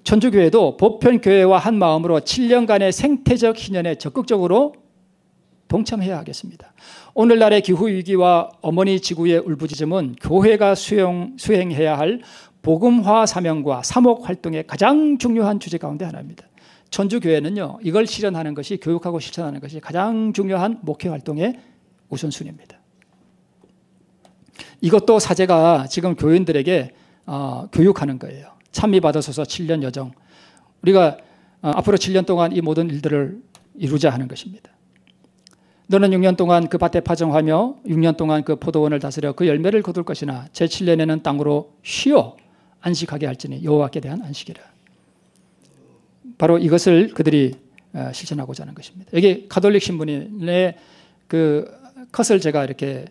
천주교회도 보편교회와 한 마음으로 7년간의 생태적 희년에 적극적으로 동참해야 하겠습니다. 오늘날의 기후위기와 어머니 지구의 울부짖음은 교회가 수행해야 할 복음화 사명과 사목활동의 가장 중요한 주제 가운데 하나입니다. 천주교회는요, 이걸 실현하는 것이 교육하고 실천하는 것이 가장 중요한 목회활동의 우선순위입니다. 이것도 사제가 지금 교인들에게 교육하는 거예요. 찬미 받으소서 7년 여정. 우리가 앞으로 7년 동안 이 모든 일들을 이루자 하는 것입니다. 너는 6년 동안 그 밭에 파종하며 6년 동안 그 포도원을 다스려 그 열매를 거둘 것이나 제7년에는 땅으로 쉬어 안식하게 할지니 여호와께 대한 안식이라. 바로 이것을 그들이 실천하고자 하는 것입니다. 여기 가톨릭 신문의 그 컷을 제가 이렇게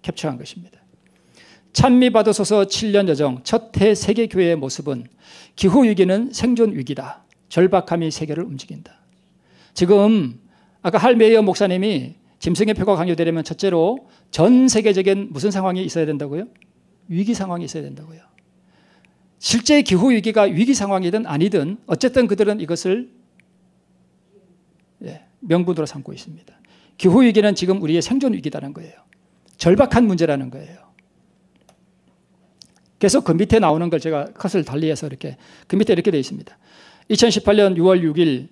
캡처한 것입니다. 찬미 받으소서 7년 여정 첫 해 세계교회의 모습은 기후위기는 생존위기다. 절박함이 세계를 움직인다. 지금 아까 할메이어 목사님이 짐승의 표가 강요되려면 첫째로 전 세계적인 무슨 상황이 있어야 된다고요? 위기 상황이 있어야 된다고요. 실제 기후위기가 위기 상황이든 아니든 어쨌든 그들은 이것을 명분으로 삼고 있습니다. 기후위기는 지금 우리의 생존위기라는 거예요. 절박한 문제라는 거예요. 계속 그 밑에 나오는 걸 제가 컷을 달리해서 이렇게 그 밑에 이렇게 되어 있습니다. 2018년 6월 6일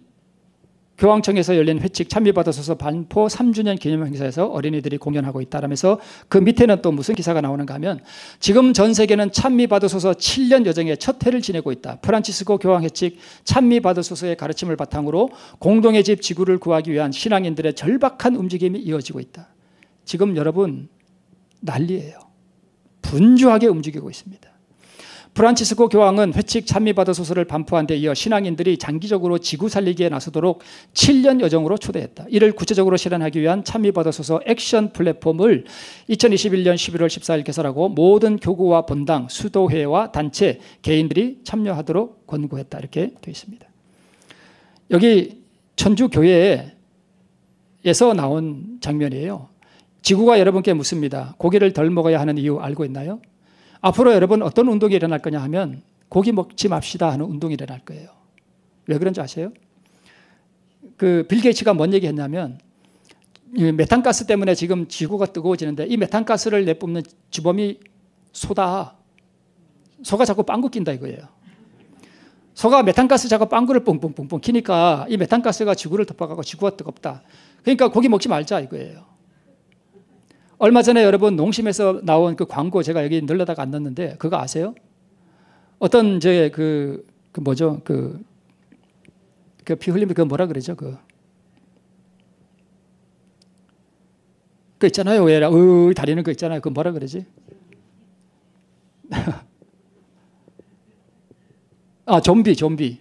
교황청에서 열린 회칙 찬미 받으소서 반포 3주년 기념 행사에서 어린이들이 공연하고 있다라면서 그 밑에는 또 무슨 기사가 나오는가 하면 지금 전 세계는 찬미 받으소서 7년 여정의 첫 해를 지내고 있다. 프란치스코 교황 회칙 찬미 받으소서의 가르침을 바탕으로 공동의 집 지구를 구하기 위한 신앙인들의 절박한 움직임이 이어지고 있다. 지금 여러분 난리예요. 분주하게 움직이고 있습니다. 프란치스코 교황은 회칙 찬미 받으소서를 반포한 데 이어 신앙인들이 장기적으로 지구 살리기에 나서도록 7년 여정으로 초대했다. 이를 구체적으로 실현하기 위한 찬미 받으소서 액션 플랫폼을 2021년 11월 14일 개설하고 모든 교구와 본당, 수도회와 단체, 개인들이 참여하도록 권고했다. 이렇게 되어 있습니다. 여기 천주교회에서 나온 장면이에요. 지구가 여러분께 묻습니다. 고기를 덜 먹어야 하는 이유 알고 있나요? 앞으로 여러분 어떤 운동이 일어날 거냐 하면 고기 먹지 맙시다 하는 운동이 일어날 거예요. 왜 그런지 아세요? 그 빌 게이츠가 뭔 얘기 했냐면 메탄가스 때문에 지금 지구가 뜨거워지는데 이 메탄가스를 내뿜는 주범이 소다. 소가 자꾸 빵구 낀다 이거예요. 소가 메탄가스 자꾸 빵구를 뿡뿡뿡뿡 키니까 이 메탄가스가 지구를 덮어가고 지구가 뜨겁다. 그러니까 고기 먹지 말자 이거예요. 얼마 전에 여러분 농심에서 나온 그 광고 제가 여기 늘려다가 안 넣었는데 그거 아세요? 어떤 제 그 뭐죠? 그 피 흘리면 그 뭐라 그러죠? 그 있잖아요. 왜 다리는 거 있잖아요. 그 뭐라 그러지? 좀비.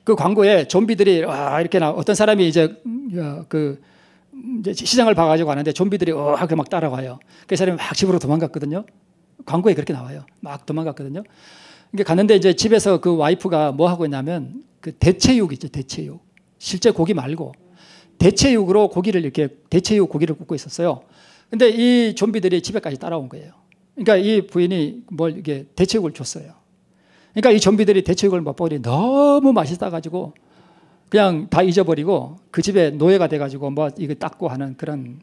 그 광고에 좀비들이 이렇게 어떤 사람이 이제 시장을 봐가지고 가는데 좀비들이 그렇게 막 따라와요. 그 사람이 막 집으로 도망갔거든요. 광고에 그렇게 나와요. 막 도망갔거든요. 그러니까 갔는데 이제 집에서 그 와이프가 뭐 하고 있냐면 그 대체육 있죠, 대체육. 실제 고기 말고 대체육으로 고기를 이렇게 대체육 고기를 굽고 있었어요. 근데 이 좀비들이 집에까지 따라온 거예요. 그러니까 이 부인이 뭘 이게 대체육을 줬어요. 그러니까 이 좀비들이 대체육을 맛보니 너무 맛있다 가지고 그냥 다 잊어버리고 그 집에 노예가 돼 가지고 뭐 이거 닦고 하는 그런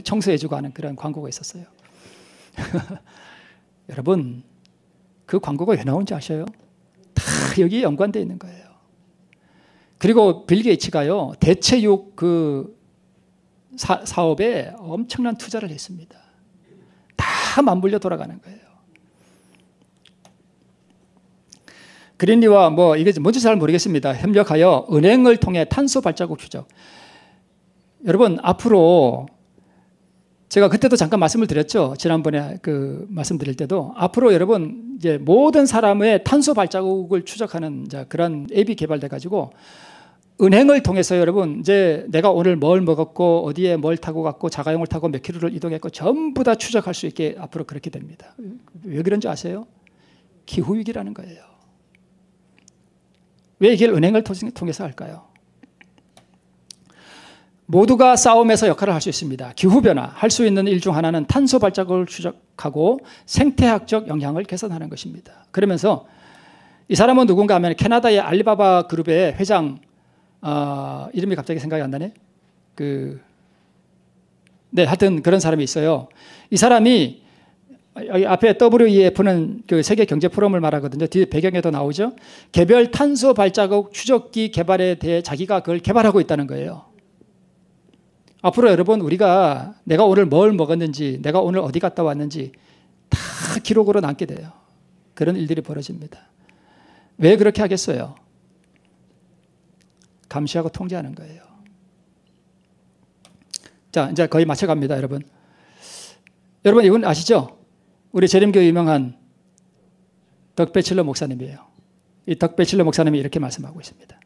청소해주고 하는 그런 광고가 있었어요. 여러분, 그 광고가 왜 나온지 아셔요? 다 여기 연관되어 있는 거예요. 그리고 빌 게이츠가요, 대체육 그 사업에 엄청난 투자를 했습니다. 다 맞물려 돌아가는 거예요. 그린리와 뭐 이게 뭔지 잘 모르겠습니다. 협력하여 은행을 통해 탄소 발자국 추적. 여러분, 앞으로 제가 그때도 잠깐 말씀을 드렸죠. 지난번에 그 말씀드릴 때도 앞으로 여러분 이제 모든 사람의 탄소 발자국을 추적하는 그런 앱이 개발돼 가지고 은행을 통해서 여러분 이제 내가 오늘 뭘 먹었고 어디에 뭘 타고 갔고 자가용을 타고 몇 킬로를 이동했고 전부 다 추적할 수 있게 앞으로 그렇게 됩니다. 왜 그런지 아세요? 기후위기라는 거예요. 왜 이걸 은행을 통해서 할까요? 모두가 싸움에서 역할을 할 수 있습니다. 기후변화, 할 수 있는 일 중 하나는 탄소 발자국을 추적하고 생태학적 영향을 개선하는 것입니다. 그러면서 이 사람은 누군가 하면 캐나다의 알리바바 그룹의 회장, 이름이 갑자기 생각이 안 나네? 하여튼 그런 사람이 있어요. 이 사람이 여기 앞에 WEF는 그 세계 경제 포럼을 말하거든요. 뒤에 배경에도 나오죠. 개별 탄소 발자국 추적기 개발에 대해 자기가 그걸 개발하고 있다는 거예요. 앞으로 여러분 우리가 내가 오늘 뭘 먹었는지 내가 오늘 어디 갔다 왔는지 다 기록으로 남게 돼요. 그런 일들이 벌어집니다. 왜 그렇게 하겠어요? 감시하고 통제하는 거예요. 자, 이제 거의 맞춰갑니다, 여러분. 여러분 이건 아시죠? 우리 재림교회 유명한 덕배칠러 목사님이에요. 이 덕배칠러 목사님이 이렇게 말씀하고 있습니다.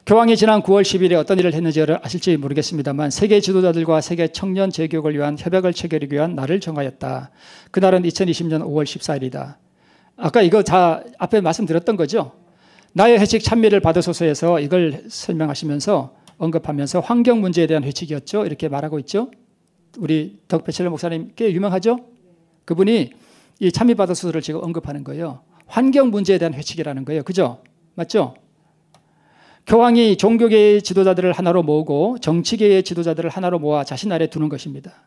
교황이 지난 9월 10일에 어떤 일을 했는지 아실지 모르겠습니다만 세계 지도자들과 세계 청년 재교육을 위한 협약을 체결하기 위한 날을 정하였다. 그날은 2020년 5월 14일이다. 아까 이거 다 앞에 말씀드렸던 거죠. 나의 회칙 찬미를 받으소서에서 이걸 설명하시면서 언급하면서 환경 문제에 대한 회칙이었죠. 이렇게 말하고 있죠. 우리 덕배칠러 목사님 꽤 유명하죠. 그분이 이 찬미 받으소서를 지금 언급하는 거예요. 환경 문제에 대한 회칙이라는 거예요. 그죠? 맞죠? 교황이 종교계의 지도자들을 하나로 모으고 정치계의 지도자들을 하나로 모아 자신 아래 두는 것입니다.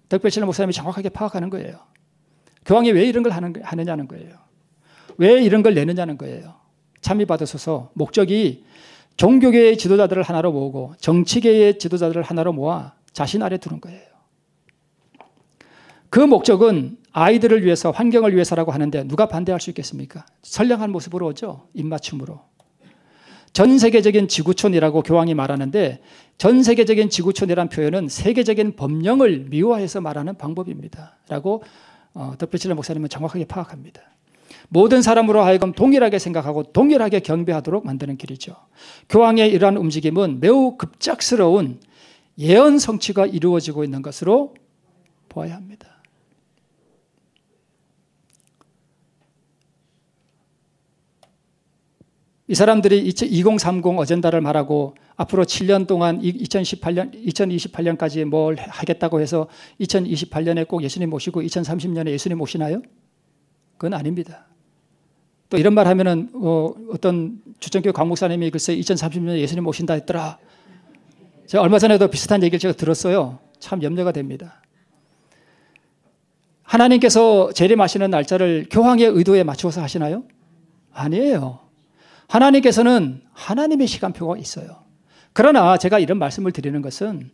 덕배칠러 목사님이 정확하게 파악하는 거예요. 교황이 왜 이런 걸 하느냐는 거예요. 왜 이런 걸 내느냐는 거예요. 찬미 받으소서 목적이 종교계의 지도자들을 하나로 모으고 정치계의 지도자들을 하나로 모아 자신 아래 두는 거예요. 그 목적은 아이들을 위해서 환경을 위해서라고 하는데 누가 반대할 수 있겠습니까? 선량한 모습으로 오죠. 입맞춤으로. 전 세계적인 지구촌이라고 교황이 말하는데 전 세계적인 지구촌이라는 표현은 세계적인 법령을 미화해서 말하는 방법입니다. 라고 덕배칠러 목사님은 정확하게 파악합니다. 모든 사람으로 하여금 동일하게 생각하고 동일하게 경배하도록 만드는 길이죠. 교황의 이러한 움직임은 매우 급작스러운 예언 성취가 이루어지고 있는 것으로 보아야 합니다. 이 사람들이 2030 어젠다를 말하고 앞으로 7년 동안 2028년까지 뭘 하겠다고 해서 2028년에 꼭 예수님 모시고 2030년에 예수님 모시나요? 그건 아닙니다. 또 이런 말 하면은 어떤 주정교회 강목사님이 글쎄 2030년에 예수님 모신다 했더라. 제가 얼마 전에도 비슷한 얘기를 제가 들었어요. 참 염려가 됩니다. 하나님께서 재림하시는 날짜를 교황의 의도에 맞추어서 하시나요? 아니에요. 하나님께서는 하나님의 시간표가 있어요. 그러나 제가 이런 말씀을 드리는 것은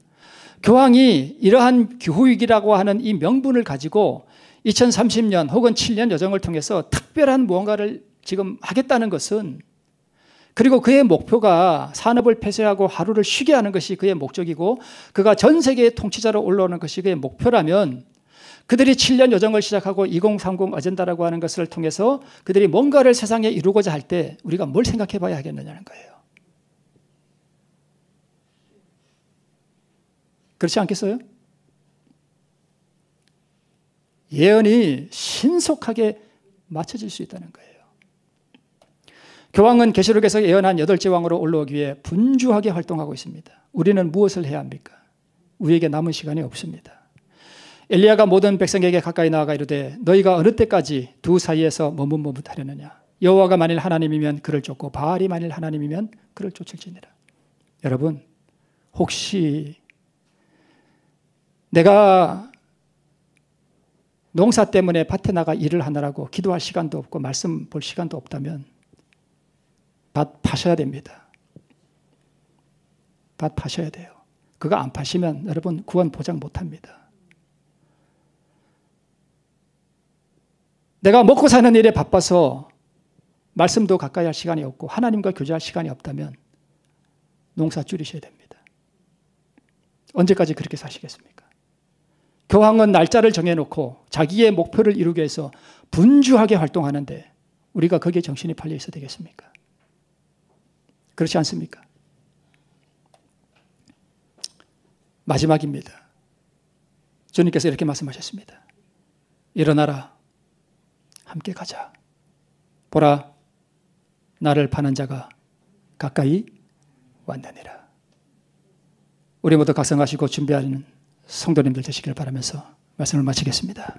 교황이 이러한 기후위기라고 하는 이 명분을 가지고 2030년 혹은 7년 여정을 통해서 특별한 무언가를 지금 하겠다는 것은 그리고 그의 목표가 산업을 폐쇄하고 하루를 쉬게 하는 것이 그의 목적이고 그가 전 세계의 통치자로 올라오는 것이 그의 목표라면 그들이 7년 여정을 시작하고 2030 어젠다라고 하는 것을 통해서 그들이 뭔가를 세상에 이루고자 할 때 우리가 뭘 생각해 봐야 하겠느냐는 거예요. 그렇지 않겠어요? 예언이 신속하게 맞춰질 수 있다는 거예요. 교황은 계시록에서 예언한 8째 왕으로 올라오기 위해 분주하게 활동하고 있습니다. 우리는 무엇을 해야 합니까? 우리에게 남은 시간이 없습니다. 엘리야가 모든 백성에게 가까이 나아가 이르되 너희가 어느 때까지 두 사이에서 머뭇머뭇하려느냐. 여호와가 만일 하나님이면 그를 쫓고 바알이 만일 하나님이면 그를 쫓을지니라. 여러분, 혹시 내가 농사 때문에 밭에 나가 일을 하느라고 기도할 시간도 없고 말씀 볼 시간도 없다면 밭 파셔야 됩니다. 밭 파셔야 돼요. 그거 안 파시면 여러분 구원 보장 못합니다. 내가 먹고 사는 일에 바빠서 말씀도 가까이 할 시간이 없고 하나님과 교제할 시간이 없다면 농사 줄이셔야 됩니다. 언제까지 그렇게 사시겠습니까? 교황은 날짜를 정해놓고 자기의 목표를 이루기 위해서 분주하게 활동하는데 우리가 거기에 정신이 팔려 있어야 되겠습니까? 그렇지 않습니까? 마지막입니다. 주님께서 이렇게 말씀하셨습니다. 일어나라, 함께 가자. 보라, 나를 파는 자가 가까이 왔느니라. 우리 모두 각성하시고 준비하는 성도님들 되시길 바라면서 말씀을 마치겠습니다.